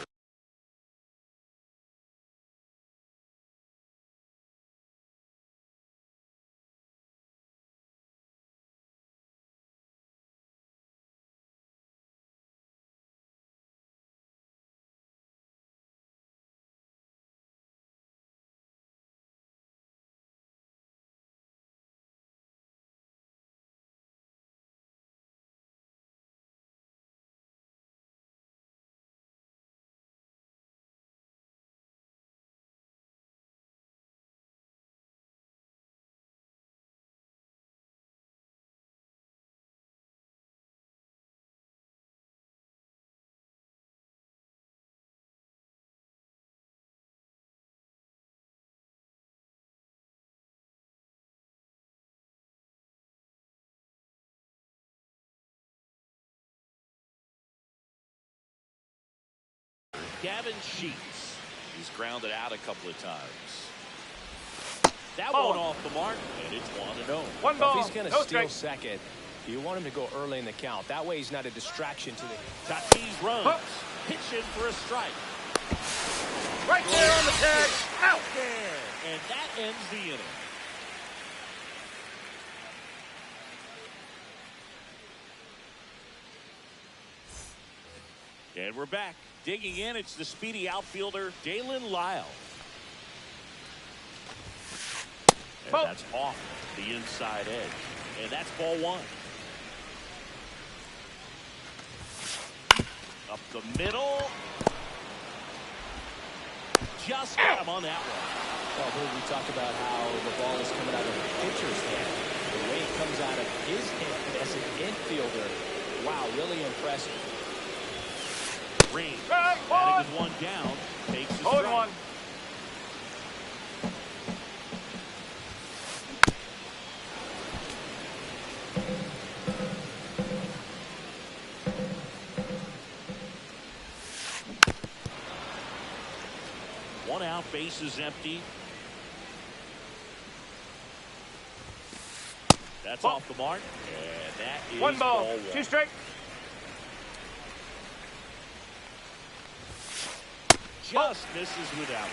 Gavin Sheets. He's grounded out a couple of times. That one off the mark, and it's 1-0. 1 ball. If he's going to steal second, you want him to go early in the count. That way he's not a distraction to the... Tatis runs. Pitch in for a strike. Right there on the tag. Out there. And that ends the inning. And we're back. Digging in, it's the speedy outfielder, Dalen Lyle. And that's off the inside edge. And that's ball one. Up the middle. Just got him on that one. Well, we talk about how the ball is coming out of the pitcher's hand. The way comes out of his hand as an infielder. Wow, really impressive. Green, Right, batting with one down, takes a strike. 0-1. One out, base is empty. That's Ball. off the mark, and that is One ball, ball 2 one. strike. Just misses without one.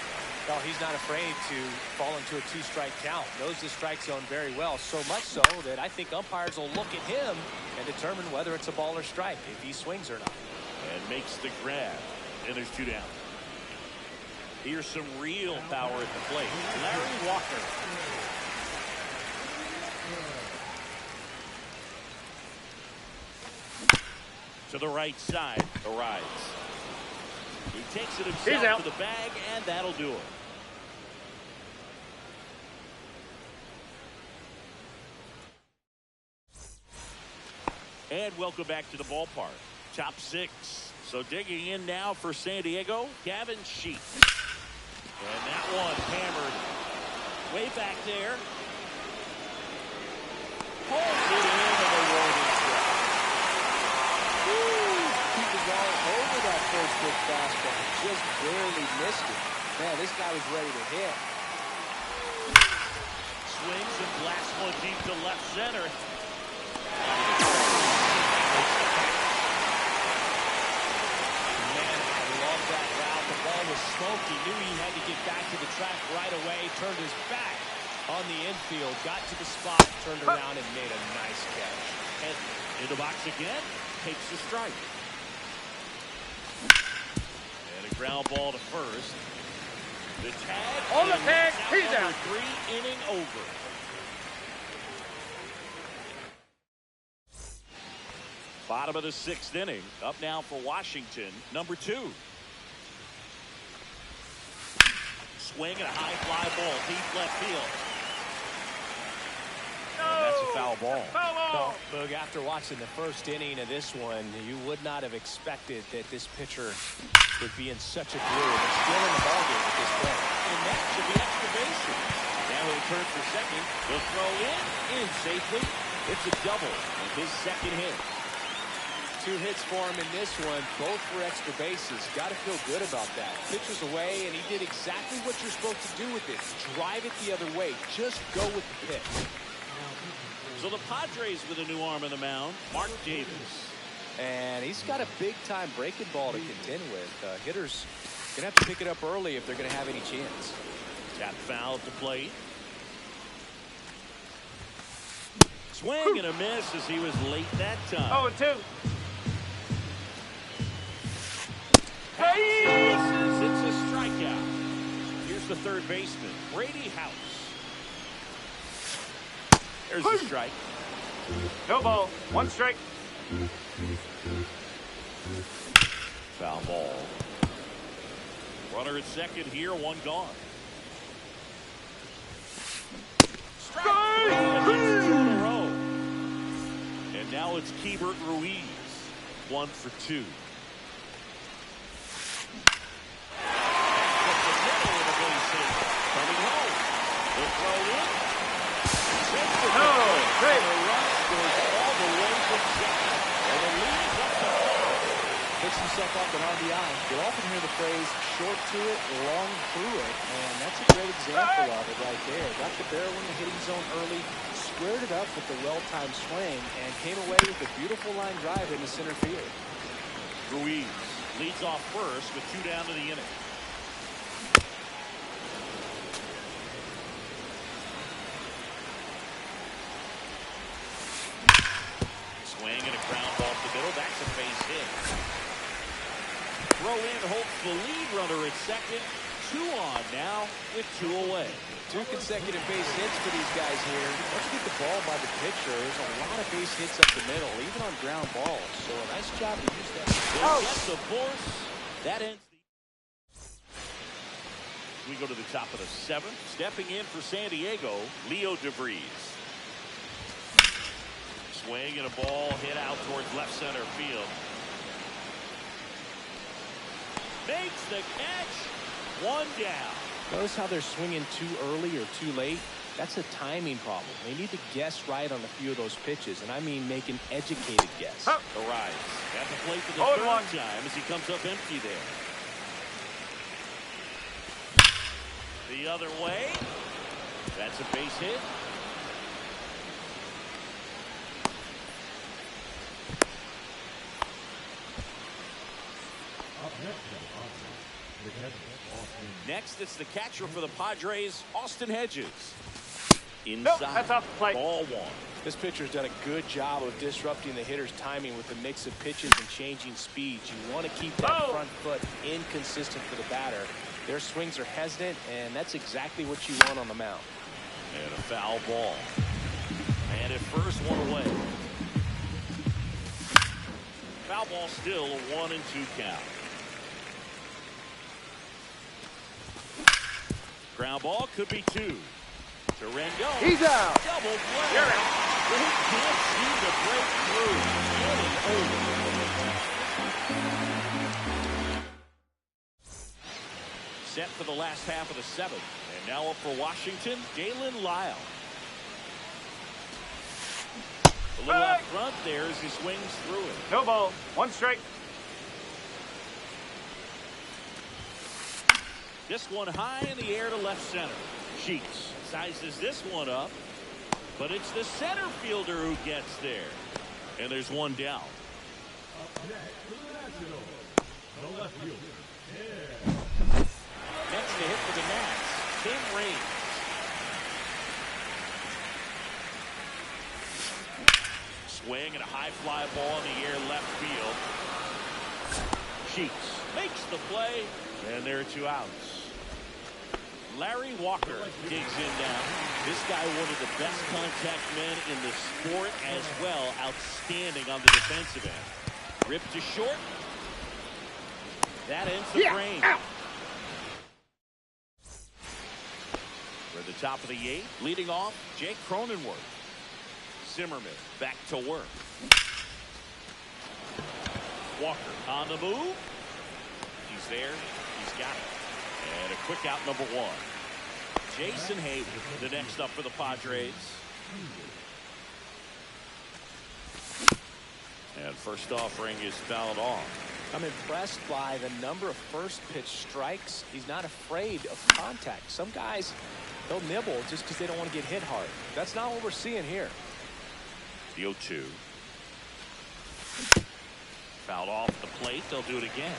No, he's not afraid to fall into a 2-strike count. Knows the strike zone very well, so much so that I think umpires will look at him and determine whether it's a ball or strike, if he swings or not. And makes the grab, and there's 2 down. Here's some real power at the plate. Larry Walker. To the right side, the rise. He takes it himself to the bag, and that'll do it. And welcome back to the ballpark. Top 6. So digging in now for San Diego, Gavin Sheet. And that one hammered way back there. Holds it in, and a warning strike. He was all over that first pitch fastball. Just barely missed it. Man, this guy was ready to hit. Swings and blasts one deep to left center. Smoke. He knew he had to get back to the track right away. Turned his back on the infield. Got to the spot. Turned around and made a nice catch. And in the box again. Takes the strike. And a ground ball to first. The tag. On the tag. He's out. 3 inning over. Bottom of the 6th inning. Up now for Washington. Number 2. Swing and a high fly ball deep left field. And that's a foul ball. Foul ball. Boog, after watching the first inning of this one, you would not have expected that this pitcher would be in such a groove. It's still in the ballgame at this point. And that should be extra bases. Now he'll turn for second. He'll throw in safely. It's a double with his second hit. 2 hits for him in this one, both for extra bases. Got to feel good about that. Pitcher's away, and he did exactly what you're supposed to do with it. Drive it the other way. Just go with the pitch. So the Padres with a new arm on the mound, Mark Davis. And he's got a big-time breaking ball to contend with. Hitters going to have to pick it up early if they're going to have any chance. Tap foul at the plate. Swing and a miss as he was late that time. 0-2. Misses. It's a strikeout. Here's the third baseman, Brady House. There's the strike. No ball. 1 strike. Foul ball. Runner at second here, 1 gone. Strike! 2 in a row. And now it's Keibert Ruiz. 1 for 2. Coming home. The throw in. No, great. And the rush goes all the way from second. And the lead is up to 4. Picks himself up an RBI. You'll often hear the phrase, short to it, long through it. And that's a great example of it right there. Got the barrel in the hitting zone early, squared it up with the well-timed swing, and came away with a beautiful line drive into center field. Ruiz leads off first with 2 down to the inning. Swing and a ground ball to the middle. That's a base hit. Throw in hopes the lead runner at second. 2 on now with 2 away. 2 consecutive base hits for these guys here. Once you get the ball by the pitcher, there's a lot of base hits up the middle, even on ground balls. So a nice job to use that. Gets the force. That ends the... We go to the top of the 7th. Stepping in for San Diego, Leo DeVries. Swing and a ball hit out towards left center field. Makes the catch. One down. Notice how they're swinging too early or too late. That's a timing problem. They need to guess right on a few of those pitches, and I mean make an educated guess. Arrives at the plate for the third time as he comes up empty there. The other way. That's a base hit. Next, it's the catcher for the Padres, Austin Hedges. Inside, that's off the plate. Ball one. This pitcher's done a good job of disrupting the hitter's timing with a mix of pitches and changing speeds. You want to keep that front foot inconsistent for the batter. Their swings are hesitant, and that's exactly what you want on the mound. And a foul ball. And at first, one away. Foul ball still a 1-2 count. Ground ball could be two. To Rendon. He's out. Double play. You're out. They can't seem to break through. Getting over. Set for the last half of the seventh. And now up for Washington, Jalen Lyle. A little up front there as he swings through it. No ball. One strike. This one high in the air to left center. Sheets sizes this one up, but it's the center fielder who gets there. And there's one down. Next to hit for the Nats, Tim Raines. Swing and a high fly ball in the air left field. Sheets makes the play, and there are two outs. Larry Walker digs in down. This guy, one of the best contact men in the sport as well. Outstanding on the defensive end. Ripped to short. That ends the frame. We're at the top of the eighth. Leading off, Jake Cronenworth. Zimmerman back to work. Walker on the move. He's there. He's got it. And a quick out, number one. Jason Hayden, the next up for the Padres. And first offering is fouled off. I'm impressed by the number of first pitch strikes. He's not afraid of contact. Some guys, they'll nibble just because they don't want to get hit hard. That's not what we're seeing here. The 0-2. Fouled off the plate. They'll do it again.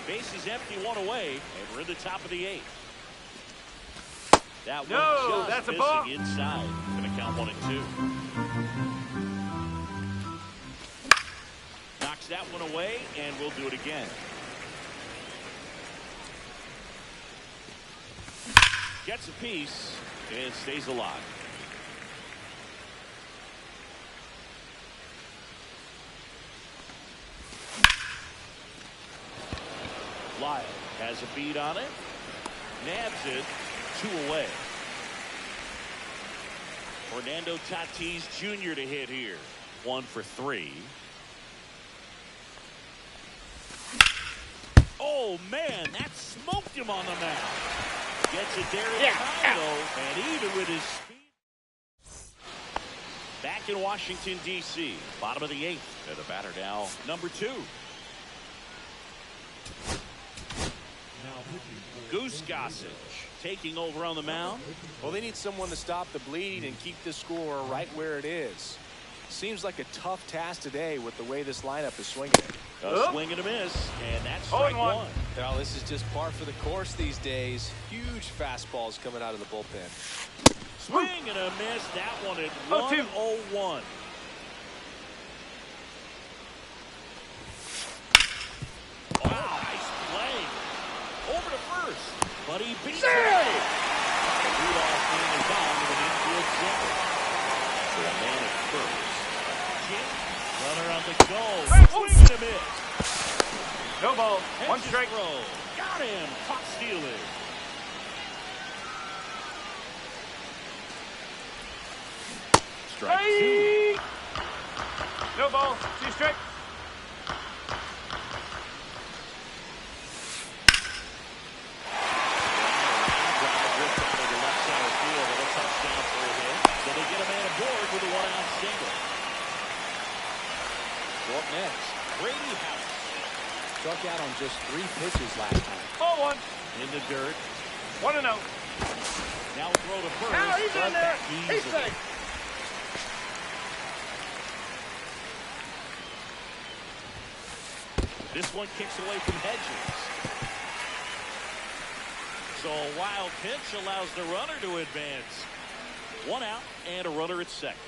Base is empty, one away, and we're in the top of the eighth. That one just that's a missing ball. inside. Going to count 1-2. Knocks that one away, and we'll do it again. Gets a piece and stays alive. Lyle has a beat on it. Nabs it. Two away. Fernando Tatis Jr. to hit here. 1 for 3. Oh, man, that smoked him on the mound. Gets it there in time, though, and even with his speed. Back in Washington, D.C. Bottom of the eighth. And the batter now, number 2. Goose Gossage taking over on the mound. Well, they need someone to stop the bleeding and keep this score right where it is. Seems like a tough task today with the way this lineup is swinging. A swing and a miss, and that's strike one. Now, this is just par for the course these days. Huge fastballs coming out of the bullpen. Swing and a miss. That one at 1-0-1. Wow, nice play. Over to first, but he beats it. The leadoff man is on with an infield single. So a man at first. Jim, runner on the go. Swing and a miss. No ball. One strike. Throw. Got him. Caught stealing. Strike 2. No ball. See straight. Brady House struck out on just 3 pitches last time. Ball 1. In the dirt. 1-0. Now throw to first. Now he's in there. He's safe. This one kicks away from Hedges. So a wild pitch allows the runner to advance. 1 out and a runner at second.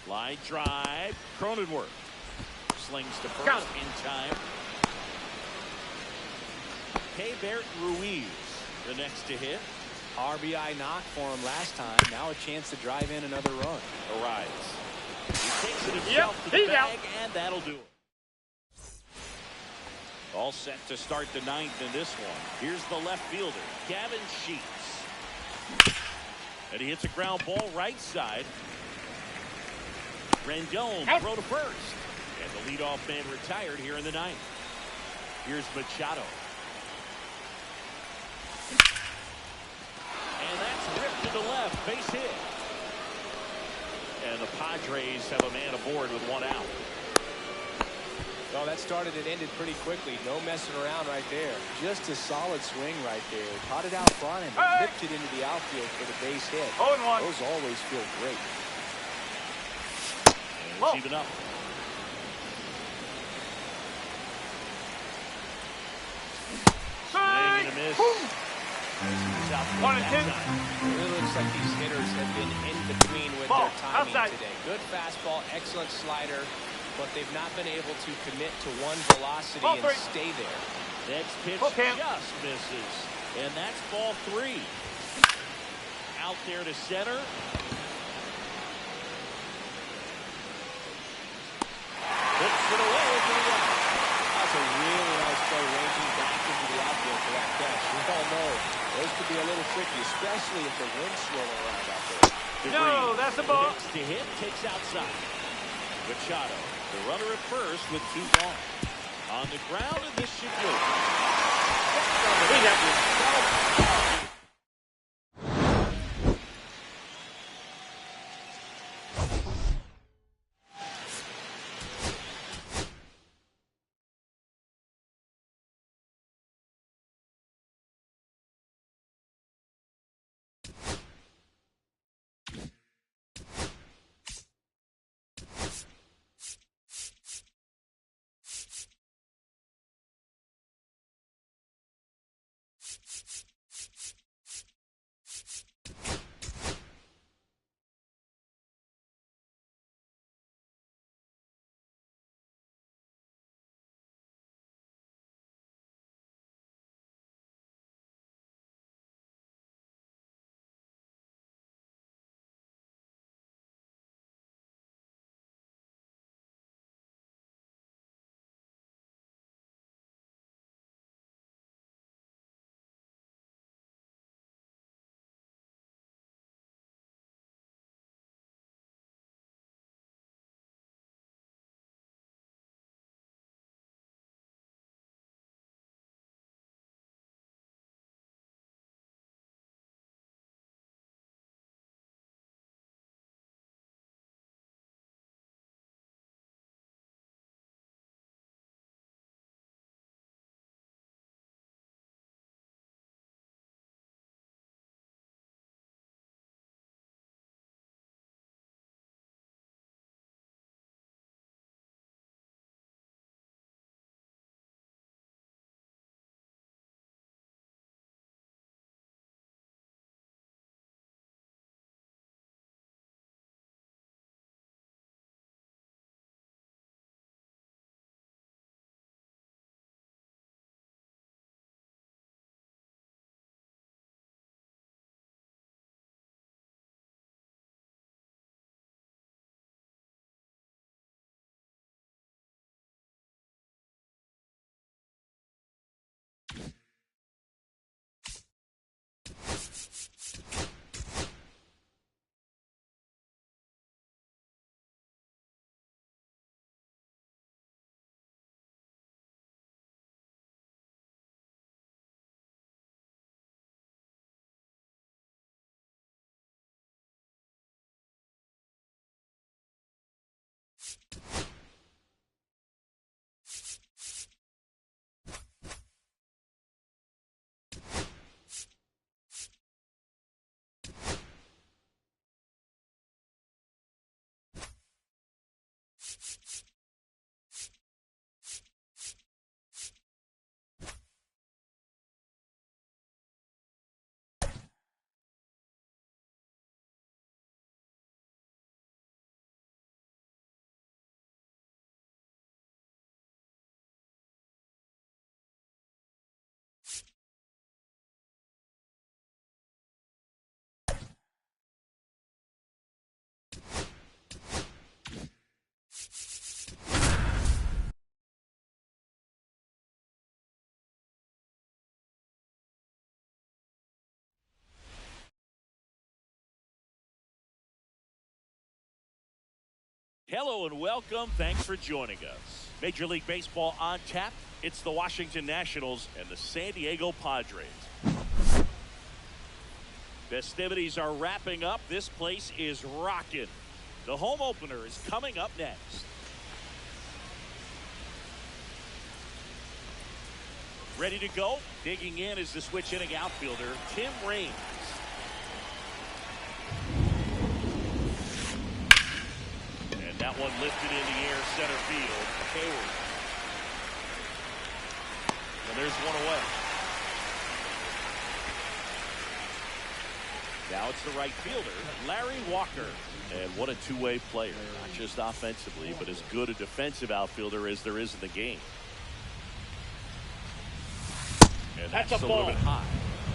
Line drive. Cronenworth slings to first in time. Bert Ruiz the next to hit. RBI knock for him last time. Now a chance to drive in another run. Arrives. He takes it himself to the bag, and that'll do it. All set to start the 9th in this one. Here's the left fielder, Gavin Sheets. And he hits a ground ball right side. Rendon throw to first. And the leadoff man retired here in the 9th. Here's Machado. And that's ripped to the left. Base hit. And the Padres have a man aboard with 1 out. Well, that started and ended pretty quickly. No messing around right there. Just a solid swing right there. Caught it out front and ripped it into the outfield for the base hit. 0-1. Those always feel great. And it's even up. Swing and a miss. 1 and 2. It really looks like these hitters have been in between with their timing today. Good fastball, excellent slider, but they've not been able to commit to one velocity and stay there. Next pitch just misses. And that's ball 3. Out there to center. Hits it away to the right. That's a really nice play, ranging back into the outfield for that catch. We all know those could be a little tricky, especially if the wind's swirling around out there. No, that's a ball. Next to hit, takes outside. Machado, the runner at first with 2 gone. On the ground, and this should do it. Hello and welcome. Thanks for joining us. Major League Baseball on tap. It's the Washington Nationals and the San Diego Padres. Festivities are wrapping up. This place is rocking. The home opener is coming up next. Ready to go? Digging in is the switch hitting outfielder, Tim Raines. That one lifted in the air, center field. Hayward. And there's one away. Now it's the right fielder, Larry Walker. And what a two-way player. Not just offensively, but as good a defensive outfielder as there is in the game. And that's a little bit high.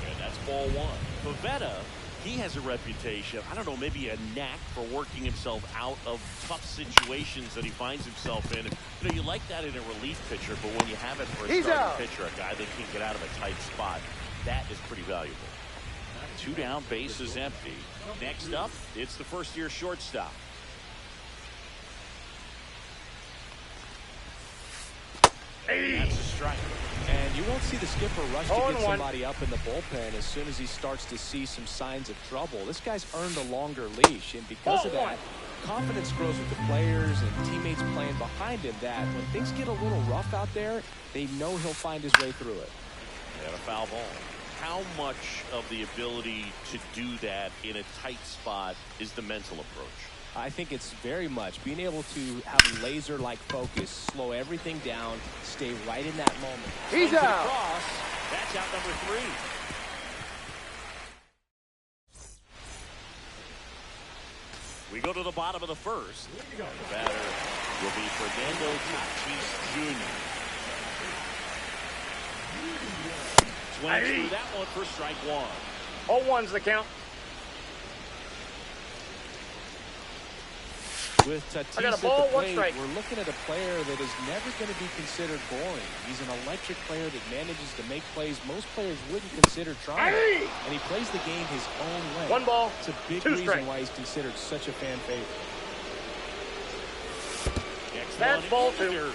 And that's ball one. Pavetta, he has a reputation, I don't know, maybe a knack for working himself out of tough situations that he finds himself in. You know, you like that in a relief pitcher, but when you have it for a starting pitcher, a guy that can get out of a tight spot, that is pretty valuable. 2 down, base is empty. Next up, it's the first-year shortstop. That's a strike. And you won't see the skipper rush to get somebody up in the bullpen as soon as he starts to see some signs of trouble. This guy's earned a longer leash, and because of that, confidence grows with the players and teammates playing behind him that when things get a little rough out there, they know he'll find his way through it. And a foul ball. How much of the ability to do that in a tight spot is the mental approach? I think it's very much being able to have laser-like focus, slow everything down, stay right in that moment. He's out. Across. That's out number 3. We go to the bottom of the first. The batter will be Fernando Tatis Jr. Swings through that one for strike 1. 0-1's the count. With Tatis I got a at ball, the plate, 1 strike. we're looking at a player that is never going to be considered boring. He's an electric player that manages to make plays most players wouldn't consider trying. Hey! And he plays the game his own way. 1 ball, It's a big 2 reason strikes. why he's considered such a fan favorite. That's ball 2.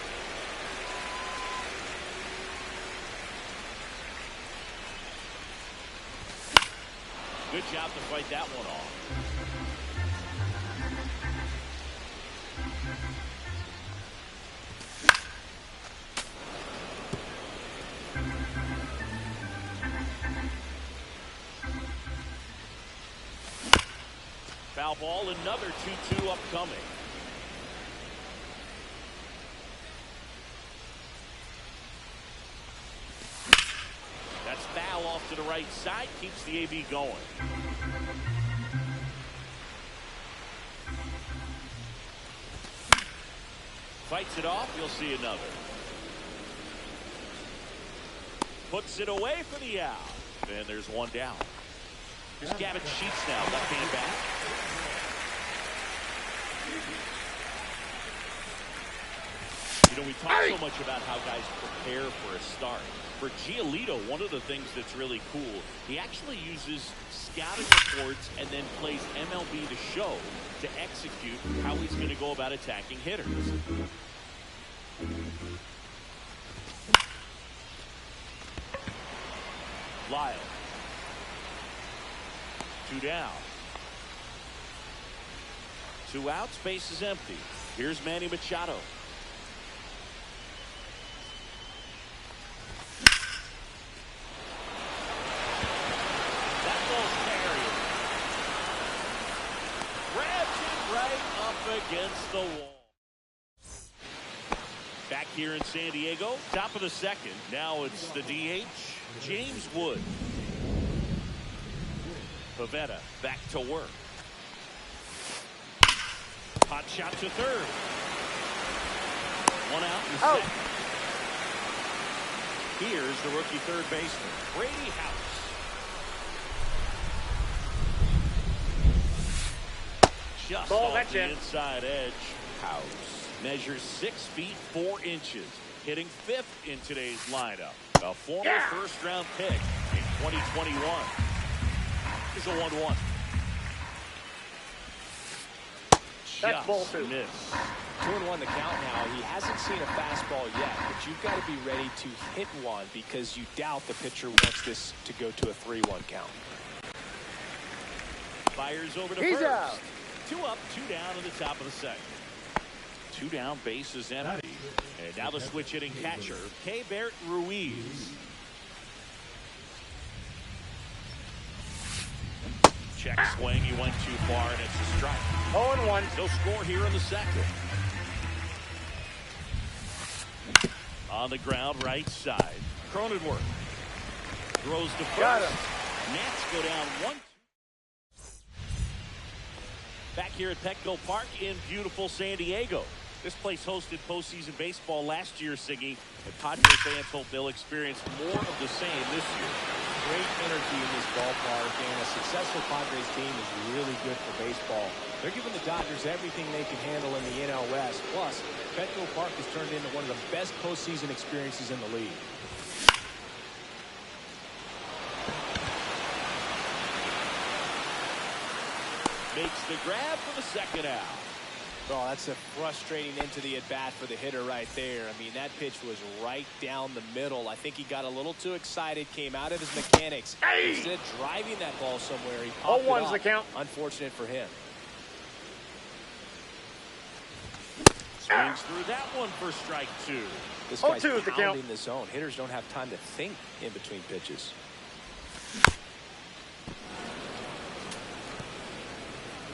Good job to fight that one off. Foul ball, another 2-2 upcoming. That's foul off to the right side, keeps the AB going. Fights it off, you'll see another. Puts it away for the out. And there's one down. Here's Gavin Sheets now, left-hand back. You know, we talk so much about how guys prepare for a start. For Giolito, one of the things that's really cool, he actually uses scouting reports and then plays MLB The Show to execute how he's going to go about attacking hitters. Lyle. 2 down. 2 outs, base is empty. Here's Manny Machado. That ball's carried. Grabs it right up against the wall. here in San Diego. Top of the second. Now it's the DH, James Wood. Pavetta back to work. Hot shot to third. One out in second. Here's the rookie third baseman, Brady House. Just off the inside edge. House measures 6 feet 4 inches, hitting 5th in today's lineup. A former first-round pick in 2021. Here's a 1-1. That's ball 2. Miss. 2-1 the count now. He hasn't seen a fastball yet, but you've got to be ready to hit one because you doubt the pitcher wants this to go to a 3-1 count. Fires over to He's first. out. 2 up, 2 down in the top of the second. 2 down, base is empty. And now the switch hitting catcher, Keibert Ruiz. Check swing, he went too far, and it's a strike. 0-1. No score here in the second. On the ground, right side. Cronenworth throws to Got first. him. Nats go down 1. Back here at Petco Park in beautiful San Diego. This place hosted postseason baseball last year, Siggy, and Padre fans hope they'll experience more of the same this year. Great energy in this ballpark, and a successful Padres team is really good for baseball. They're giving the Dodgers everything they can handle in the NL West. Plus, Petco Park has turned into one of the best postseason experiences in the league. Makes the grab for the second out. Oh, that's a frustrating end to the at-bat for the hitter right there. I mean, that pitch was right down the middle. I think he got a little too excited, came out of his mechanics. Instead of driving that ball somewhere, he popped it off. 0-1's the count. Unfortunate for him. Swings through that one for strike 2. This guy's 0-2 is the count. pounding the zone. Hitters don't have time to think in between pitches.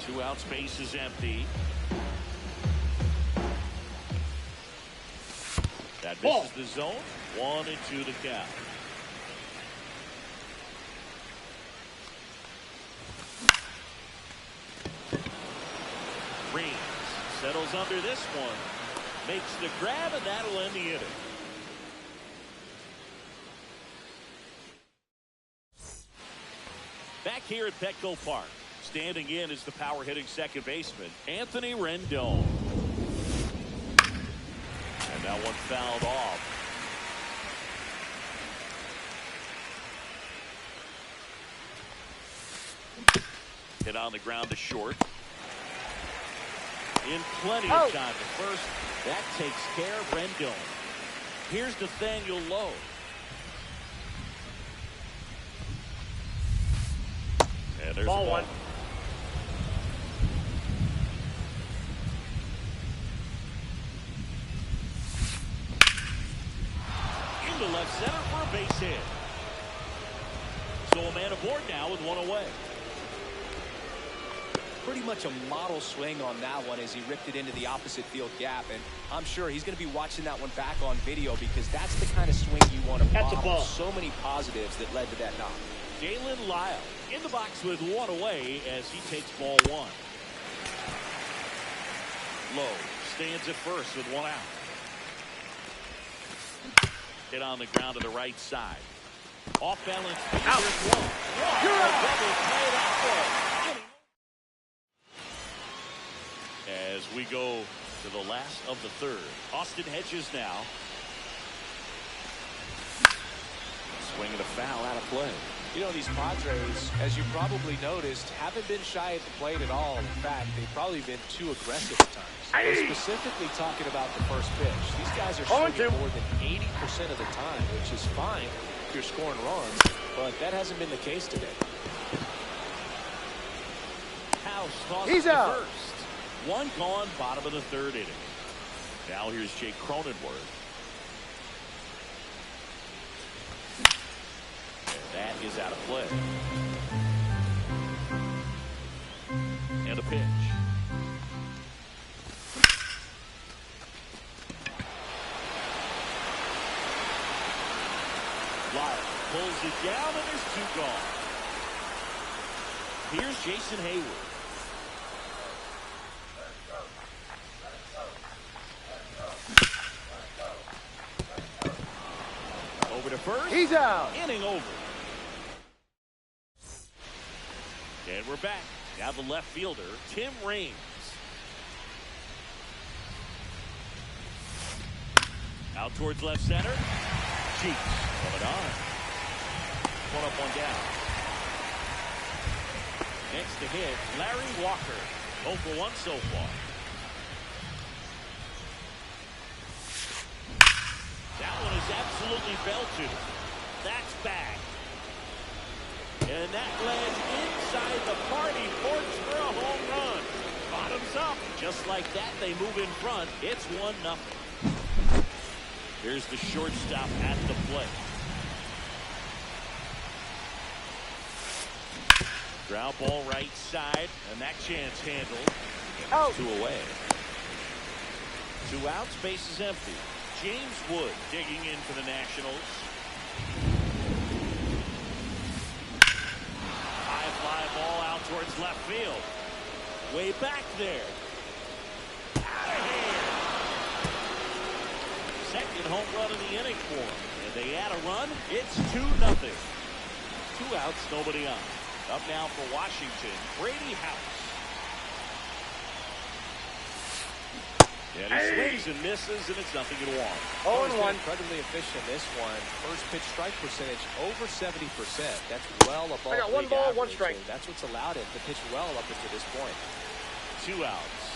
2 outs, base is empty. That misses the zone. 1-2 the count. Reeves settles under this one. Makes the grab, and that'll end the inning. Back here at Petco Park. Standing in is the power hitting second baseman, Anthony Rendon. And that one fouled off. Hit on the ground to short. In plenty of time to first. That takes care of Rendon. Here's Nathaniel Lowe. And there's ball a ball. 1. Into left center for a base hit. So a man aboard now with 1 away. Pretty much a model swing on that one as he ripped it into the opposite field gap, and I'm sure he's going to be watching that one back on video because that's the kind of swing you want to model. So many positives that led to that knock. Jalen Lyle in the box with 1 away as he takes ball 1. Lowe stands at first with 1 out. Hit on the ground to the right side. Off balance. Out. There's 1. You're out. Double play that way. As we go to the last of the third. Austin Hedges now. Swing and a foul out of play. You know, these Padres, as you probably noticed, haven't been shy at the plate at all. In fact, they've probably been too aggressive at times. But specifically talking about the first pitch, these guys are swinging more than 80% of the time, which is fine if you're scoring runs, but that hasn't been the case today. House tosses He's to out. first. 1 gone, bottom of the third inning. Now here's Jake Cronenworth. And that is out of play. And a pitch. pulls it down, and there's two gone. Here's Jason Hayward. Over to first. He's out. Inning over. And we're back. Now the left fielder, Tim Raines. Out towards left center. Cheeks coming on. One up, one down. Next to hit, Larry Walker. 0 for 1 so far. That one is absolutely belted. That's back. And that lands inside the party porch for a home run. Bottoms up. Just like that, they move in front. It's 1-0. Here's the shortstop at the plate. Ground ball right side, and that chance handled. Out. 2 away. 2 outs, base is empty. James Wood digging in for the Nationals. High fly ball out towards left field. Way back there. Out of here. Second home run of the inning for him. And they add a run. It's 2-0. 2 outs, nobody on. Up now for Washington, Brady House. And he swings and misses, and it's 0-1. 0-1. Incredibly efficient this one. First pitch strike percentage over 70%. That's well above. I got 1 league ball, 1 average, strike. and that's what's allowed him to pitch well up until this point. 2 outs.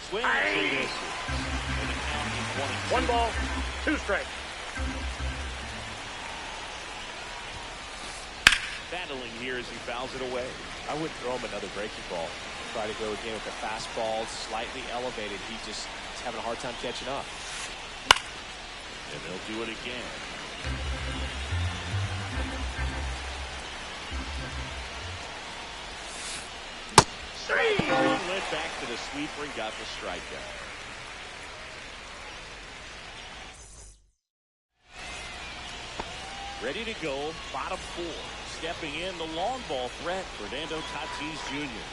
Swings and misses. And the count is 1 ball, 2 strikes. Battling here as he fouls it away. I wouldn't throw him another breaking ball. Try to go again with the fastball, slightly elevated. He's having a hard time catching up. And they'll do it again. He went back to the sweeper and got the strikeout. Ready to go, bottom 4. Stepping in, the long ball threat, Fernando Tatis Jr.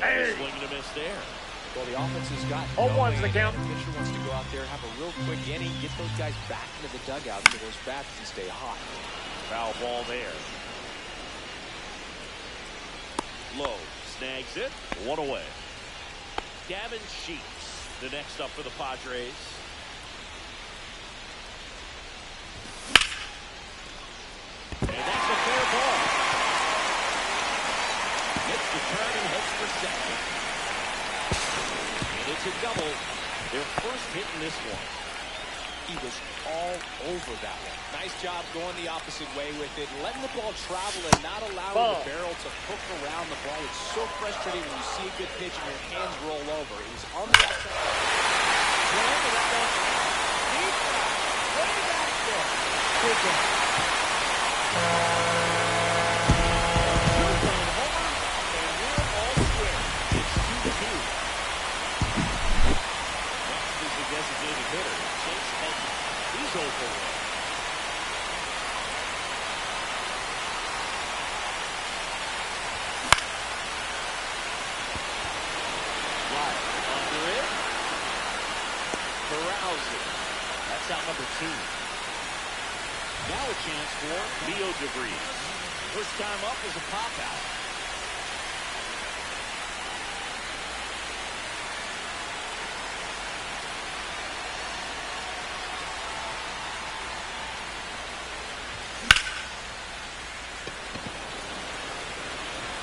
And a swing and a miss there. Well, the offense has got 0-1's the count. The pitcher wants to go out there, have a real quick inning, get those guys back into the dugout so those bats can stay hot. Foul ball there. Low snags it. 1 away. Gavin Sheets, the next up for the Padres. And that's a fair ball. Gets the turn and heads for second. And it's a double. Their first hit in this one. He was all over that one. Nice job going the opposite way with it, letting the ball travel and not allowing the barrel to hook around the ball. It's so frustrating when you see a good pitch and your hands roll over. He was on the outside. Deep back, way back there. Two-run homer, and we're all square. It's 2-2. Next is the designated hitter, Chase Edmonds. He's over. Fly under it. Corrals it. That's out number 2. Now a chance for Leo DeVries. First time up is a pop out.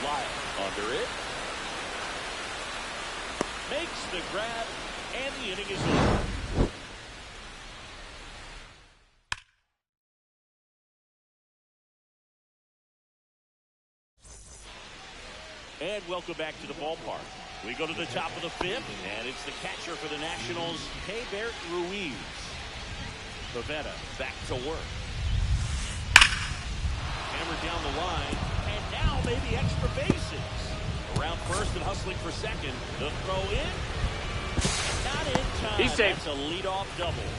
Fly under it. Makes the grab, and the inning is over. And welcome back to the ballpark. We go to the top of the 5th, and it's the catcher for the Nationals, Keibert Ruiz. Pavetta back to work. Hammered down the line, and now maybe extra bases. Around first and hustling for second. The throw in. Not in time. He's safe. That's a leadoff double.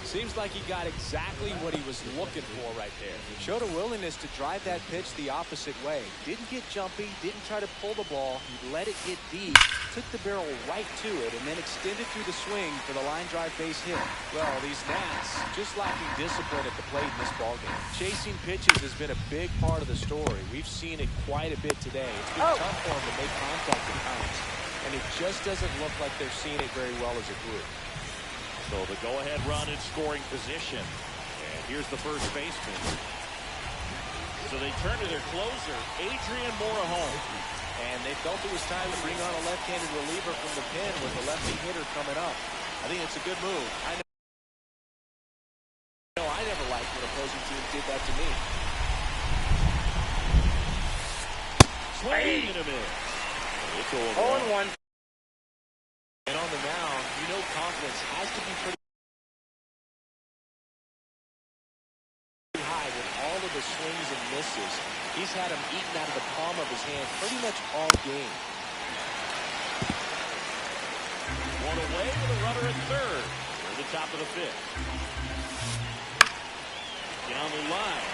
Seems like he got exactly what he was looking for right there. Showed a willingness to drive that pitch the opposite way. Didn't get jumpy, didn't try to pull the ball. He let it get deep, took the barrel right to it, and then extended through the swing for the line drive base hit. Well, these Nats just lacking discipline at the plate in this ballgame. Chasing pitches has been a big part of the story. We've seen it quite a bit today. It's been tough for them to make contact at times, and it just doesn't look like they're seeing it very well as a group. So the go-ahead run in scoring position. And here's the first baseman. So they turn to their closer, Adrian Morejon. And they felt it was time to bring on a left-handed reliever from the pen with a lefty hitter coming up. I think it's a good move. I know I never liked when opposing teams did that to me. Swing and a miss. It's 0-1. And on the mound, you know confidence has to be pretty high with all of the swings and misses. He's had them eaten out of the palm of his hand pretty much all game. One away with a runner at third. Near the top of the fifth. Down the line.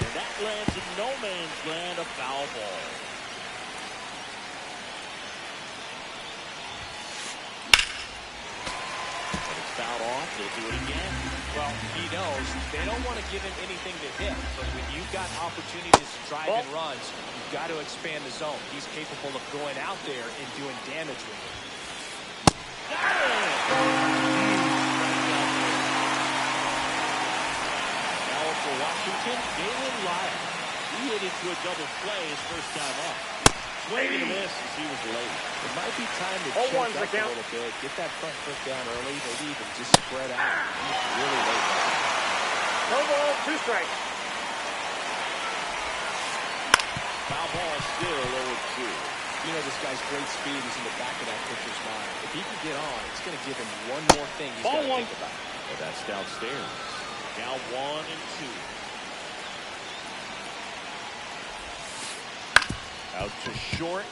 And that lands in no man's land, a foul ball. Fouled off. They'll do it again. Well, he knows they don't want to give him anything to hit, but when you've got opportunities to drive in runs, you've got to expand the zone. He's capable of going out there and doing damage with it. Now for Washington, Galen Lyle. He hit into a double play his first time up. Swing and a miss as he was late. It might be time to check up a little bit, get that front foot down early, maybe even just spread out. He's really late. No ball, 2 strikes. Foul ball still 0-2. You know, this guy's great speed is in the back of that pitcher's mind. If he can get on, it's going to give him one more thing he's got to think about. Well, that's downstairs. Now 1-2. Out to short.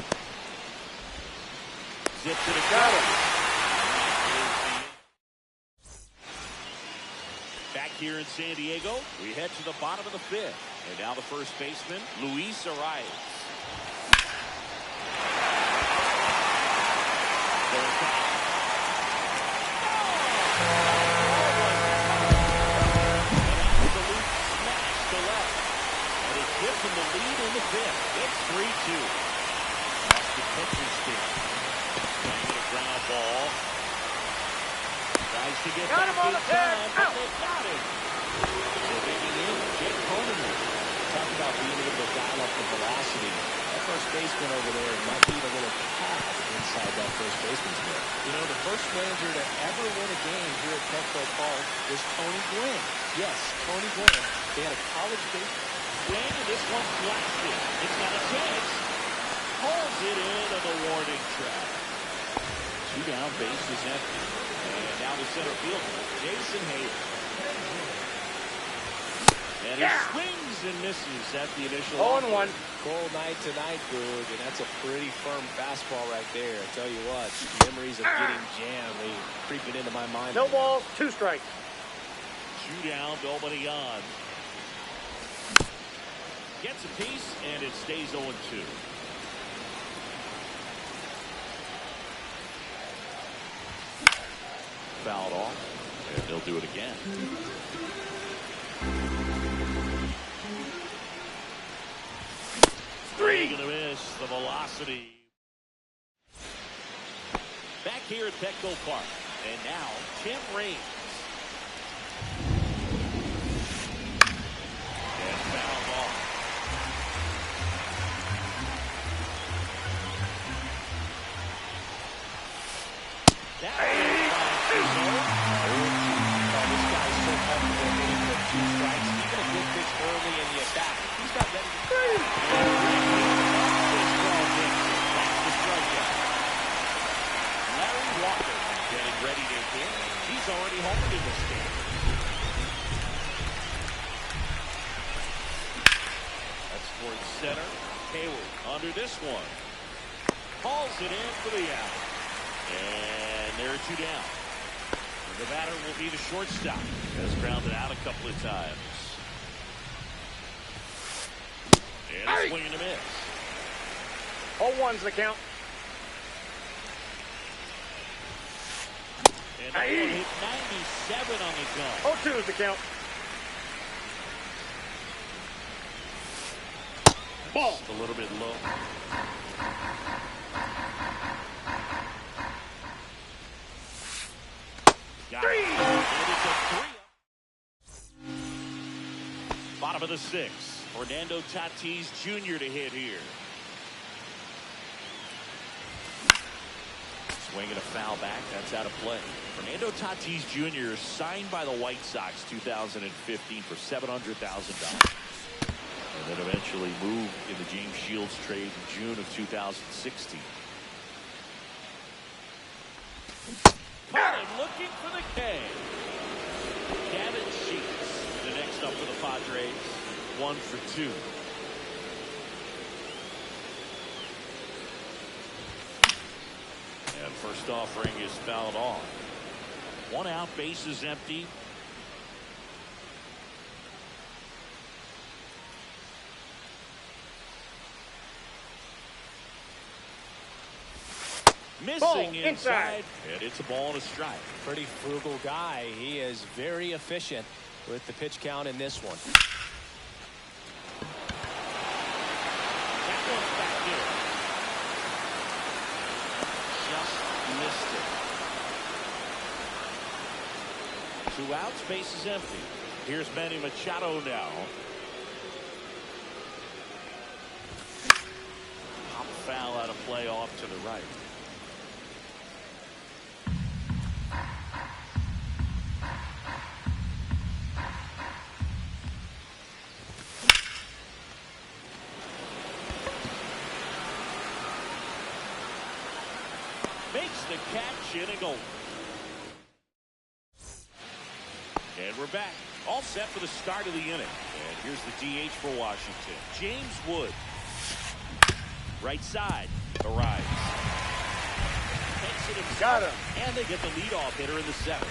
Zips it Got him. Back here in San Diego, we head to the bottom of the fifth. And now the first baseman, Luis Arias. Gives him the lead in the fifth. It's 3-2. Off the pitcher's stick. Playing a ground ball. Tries to get got him on the tag. But they got him. So digging in, Jake Coleman. Talk about being able to dial up the velocity. That first baseman over there might need a little pad inside that first baseman's mitt. You know, the first manager to ever win a game here at Petco Park was Tony Gwynn. Yes, Tony Gwynn. They had a college baseball. And this one's blasted. It's got a chance. Pulls it in on the warning track. 2 down, base is empty. And now the center fielder, Jason Hayes. And he swings and misses at the initial. 0-1. Cold night tonight, Boog, and that's a pretty firm fastball right there. I tell you what, memories of getting jammed, they creeping into my mind. No balls, 2 strikes. 2 down, nobody on. Gets a piece, and it stays 0-2. Fouled off, and they'll do it again. Swing and a miss, the velocity. Back here at Petco Park, and now Tim Raines. And fouled off. This guy's so comfortable hitting with 2 strikes. Even a good pitch early in the attack. He's not ready to play. That's the strikeout. Larry Walker getting ready to hit. He's already homered in this game. That's towards center. Hayward under this one. Hauls it in for the out. And there are 2 down. The batter will be the shortstop. Has grounded out a couple of times. And a swing and a miss. 0-1's the count. And that one hit 97 on the gun. 0-2's the count. Ball. Just a little bit low. Got it. And it's a 3. Bottom of the 6th. Fernando Tatis Jr. to hit here. Swinging a foul back. That's out of play. Fernando Tatis Jr. signed by the White Sox 2015 for $700,000. And then eventually moved in the James Shields trade in June of 2016. Putting, looking for the K. Gavin Sheets, the next up for the Padres. 1 for 2. And first offering is fouled off. 1 out, bases empty. Missing inside. And it's a ball and a strike. Pretty frugal guy. He is very efficient with the pitch count in this one. That one's back here. Just missed it. 2 outs, bases empty. Here's Manny Machado now. Pop foul out of play off to the right. Makes the catch, inning over. And we're back. All set for the start of the inning. And here's the DH for Washington. James Wood. Right side. Arrives. Takes it himself. Got him. And they get the leadoff hitter in the 7th.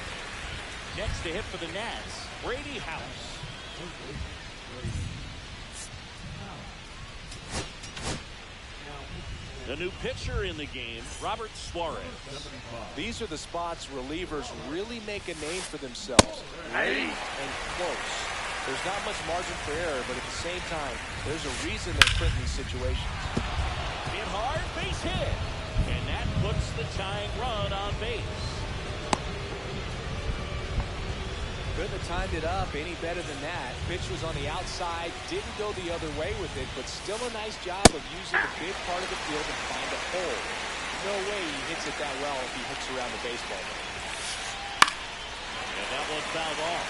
Next to hit for the Nats, Brady House. The new pitcher in the game, Robert Suarez. These are the spots relievers really make a name for themselves. Late and close. There's not much margin for error, but at the same time, there's a reason they're put in these situations. Hit hard, base hit. And that puts the tying run on base. Couldn't have timed it up any better than that. Pitch was on the outside, didn't go the other way with it, but still a nice job of using the big part of the field to find a hole. No way he hits it that well if he hooks around the baseball. And that one fouled off.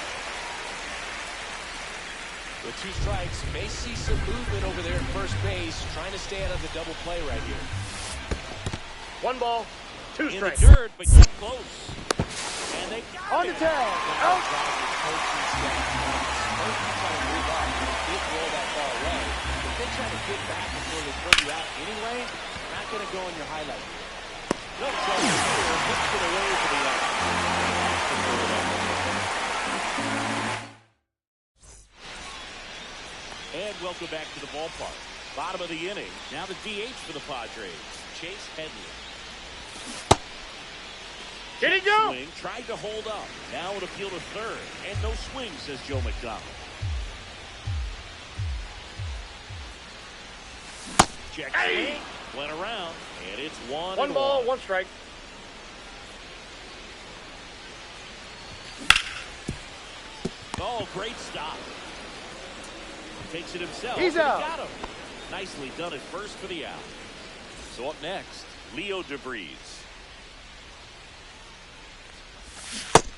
With 2 strikes, may see some movement over there at first base, trying to stay out of the double play right here. 1 ball, 2 strikes. In the dirt, but get close. And they got On it. the tag. Out. Roll that ball away. If they try to get back before they throw you out anyway, not going to go in your highlight. No trouble here. Hits it away for the out. And welcome back to the ballpark. Bottom of the inning. Now the DH for the Padres, Chase Headley. Did he go? Swing, tried to hold up. Now an appeal to third. And no swing, says Joe McDonald. Check swing. Went around. And it's 1 ball, 1 strike. Oh, great stop. Takes it himself. He's out. Got him. Nicely done at first for the out. So up next, Leo DeVries.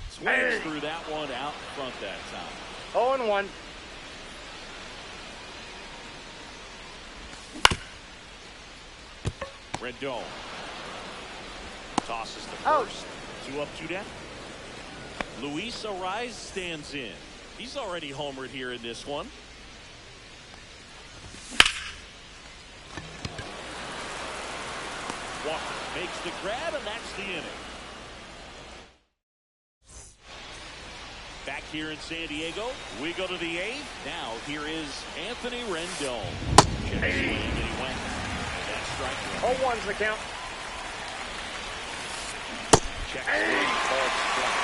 Swings through that one out in front that time. 0-1. Rendon. Tosses the Out. first. 2 up, 2 down. Luis Ariz stands in. He's already homered here in this one. Walker makes the grab, and that's the inning. Back here in San Diego, we go to the 8th. Now here is Anthony Rendon. Check swing, and he went. That's strike one. 0-1's the count. Check swing, called strike.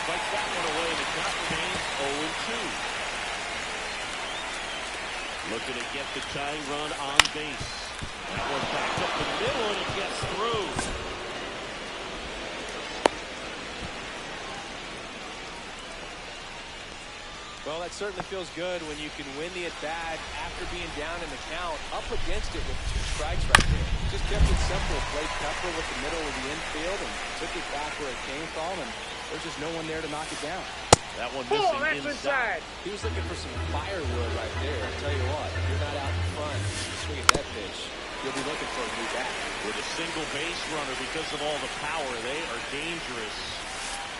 Strike that one away. The count remains 0-2. Looking to get the tying run on base. That one back up the middle, and it gets through. Well, that certainly feels good when you can win the at-bat after being down in the count, up against it with 2 strikes right there. Just kept it simple, played Pepper with the middle of the infield and took it back where it came from, and there's just no one there to knock it down. That one missing inside. He was looking for some firewood right there. I'll tell you what, if you're not out in front, you swing at that pitch, you'll be looking for a new bat. With a single base runner, because of all the power, they are dangerous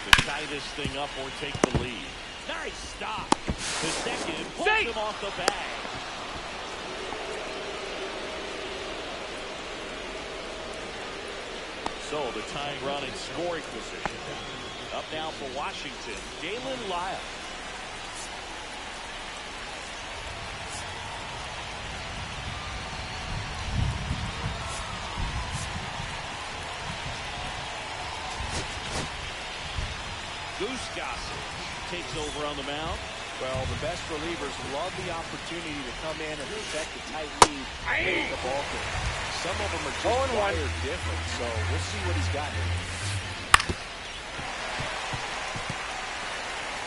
to tie this thing up or take the lead. Nice stop. The second pulls him off the bag. So the tying run in scoring position. Up now for Washington, Galen Lyle. Goose Gossett takes over on the mound. Well, the best relievers love the opportunity to come in and protect the tight lead in the ball game. Some of them are just wired different, so we'll see what he's got here.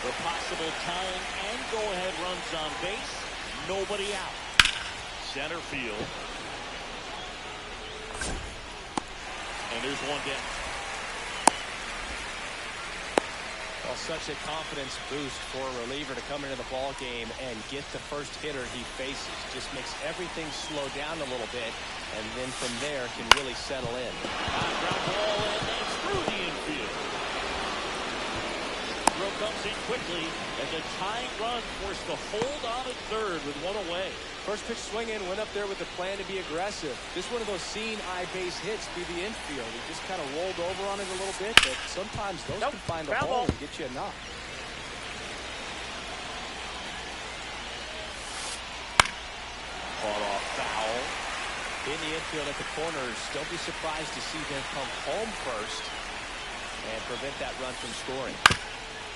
For possible tying and go-ahead runs on base, nobody out. Center field. And there's one down. Well, such a confidence boost for a reliever to come into the ball game and get the first hitter he faces. Just makes everything slow down a little bit, and then from there can really settle in. Ground ball, and it's through the infield. Throw comes in quickly, and the tying run forced to hold on at third with one away. First pitch swinging, went up there with the plan to be aggressive. Just one of those seeing eye base hits through the infield. He just kind of rolled over on it a little bit, but sometimes those can find a hole and get you a knock. Caught off foul. In the infield at the corners, don't be surprised to see them come home first and prevent that run from scoring.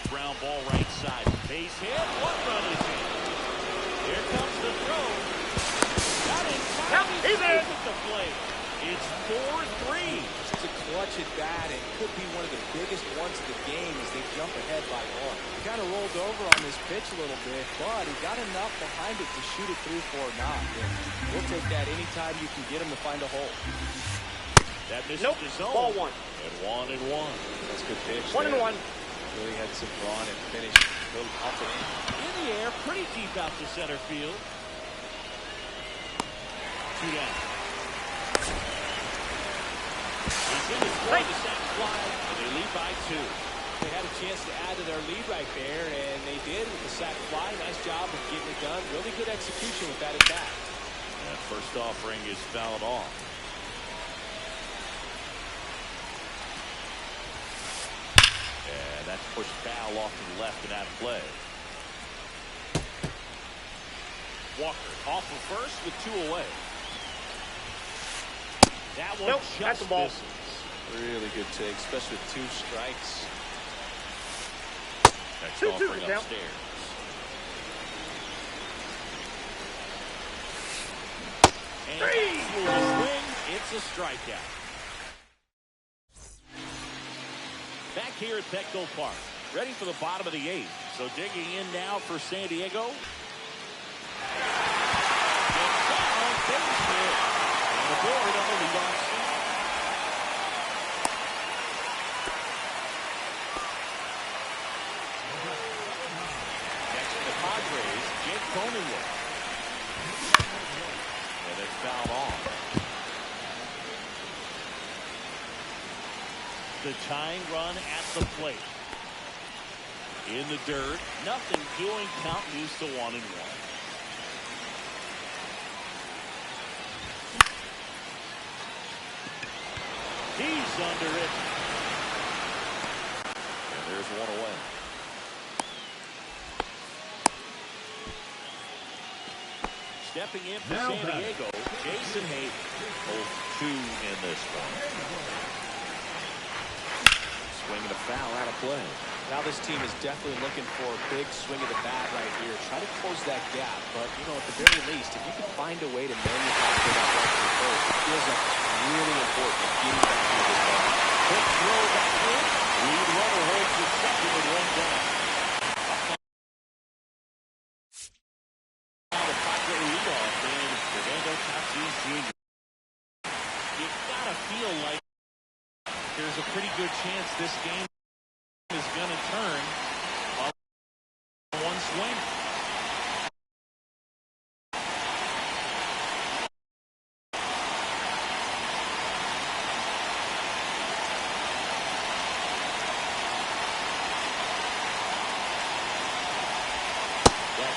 Ground ball right side. Base hit. What run is it? Here comes the throw. Got it. He's in at the plate. It's 4-3. It's a clutch at bat and could be one of the biggest ones of the game as they jump ahead by 1. He kind of rolled over on this pitch a little bit, but he got enough behind it to shoot it through for a knock. And we'll take that anytime you can get him to find a hole. That misses the zone. Ball 1. And 1-1. That's a good pitch. 1-1. Really had some run and finish. A little up and in the air, pretty deep out to center field. 2 down. He's in the score, the sac fly, and they lead by 2. They had a chance to add to their lead right there, and they did with the sac fly. Nice job of getting it done. Really good execution with that at bat. That first offering is fouled off. And that's pushed foul off to the left and out of play. Walker off of first with 2 away. That one just that's the ball. misses. Really good take, especially with 2 strikes. Next 2-2 offering down. upstairs. And with a swing, it's a strikeout. Back here at Petco Park, ready for the bottom of the 8th. So digging in now for San Diego. And the board on the leadoff spot. Next to the Padres, Jake Cronenworth. And it's fouled off. The tying run at the plate. In the dirt, nothing doing, count moves to 1-1. He's under it. And there's one away. Stepping in for San Diego, Jason Hayden. 0-2 in this one. Swinging a foul out of play. Now this team is definitely looking for a big swing of the bat right here. Try to close that gap. But, you know, at the very least, if you can find a way to manufacture that run to first, it feels like really important in getting back to this ball. Quick throw back in. Lead runner holds the second and one down. The pocket leadoff man, Fernando Tatis Jr. You gotta feel like there's a pretty good chance this game is going to turn on one swing.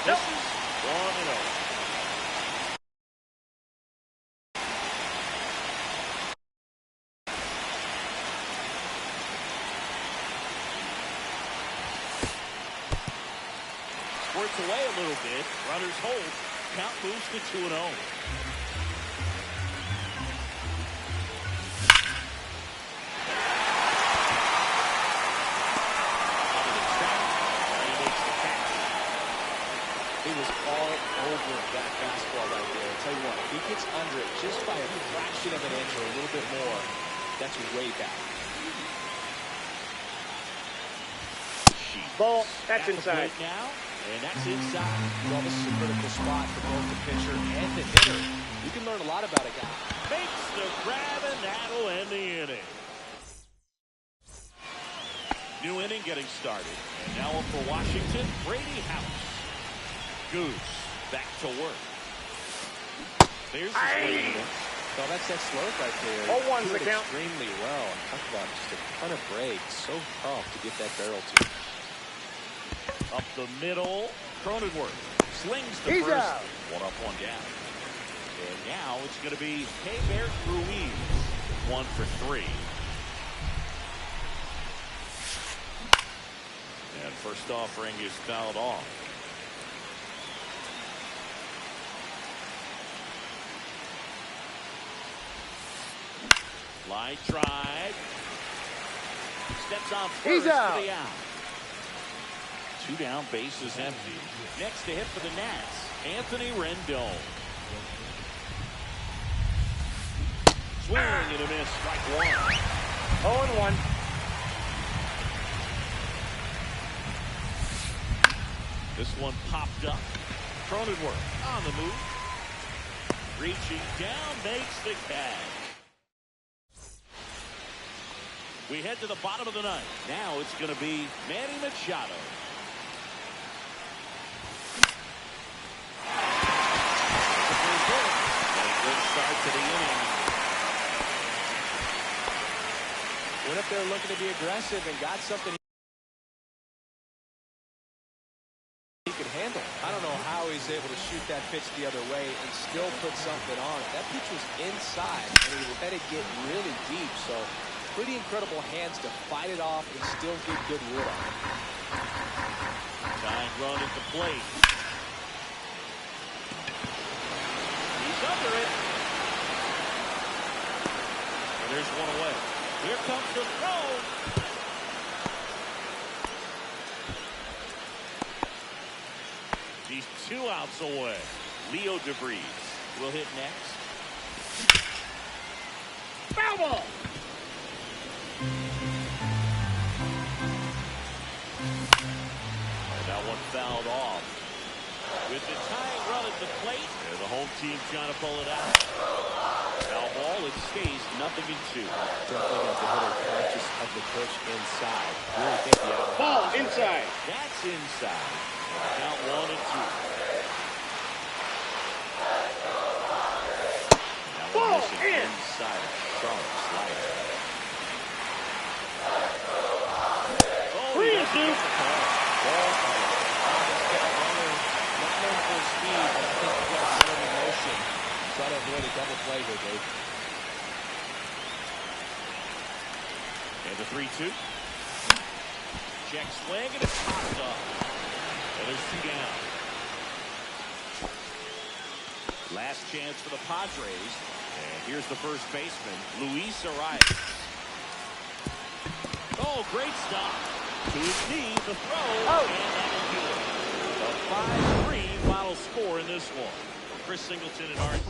This is 1-0. Squirts away a little bit. Runners hold. Count moves to 2-0. He was all over that fastball right there. I'll tell you what, if he gets under it just by a fraction of an inch or a little bit more, that's way back. Ball, that's inside. Now, and that's inside. Well, this is a critical spot for both the pitcher and the hitter. You can learn a lot about a guy. Makes the grab, and that'll end the inning. New inning getting started. And now up for Washington, Brady House. Goose back to work. There's the swing. So that's that slope right there. 0-1's the count. Extremely well. Talk about just a ton of breaks. So tough to get that barrel to. Up the middle, Cronenworth slings the He's first. out. One up, one down. And now it's going to be Hebert Ruiz. 1 for 3. And first offering is fouled off. Line drive. Steps on first. He's out. For the out. 2 down, base is empty. Next to hit for the Nats, Anthony Rendon. Swing and a miss, strike 1. 0-1. This one popped up. Cronenworth on the move. Reaching down, makes the catch. We head to the bottom of the ninth. Now it's going to be Manny Machado. Good start to the inning. Went up there looking to be aggressive and got something he could handle. I don't know how he's able to shoot that pitch the other way and still put something on it. That pitch was inside and he let it get really deep. So pretty incredible hands to fight it off and still get good wood on it. Tying run at the plate. He's under it. And there's one away. Here comes the throw. He's 2 outs away. Leo DeVries will hit next. Foul ball. And that one fouled off. With the tying run at the plate, and the home team trying to pull it out. Foul ball, it stays 0-2. Definitely got the hitter conscious of the pitch inside. Really think the out. Ball inside. That's inside. Count 1 and 2. Now we're missing inside a sharp slider. Oh, he doesn't get the call. Ball out. Not known for his speed, but I think he got set in motion. Try to avoid a double play here, Dave. The 3-2. Check swing, and it's popped up. And there's 2 down. Last chance for the Padres. And here's the first baseman, Luis Arias. Oh, great stop. To his knee, the throw, and that'll do it. A 5-3 final score in this one. Chris Singleton and Art.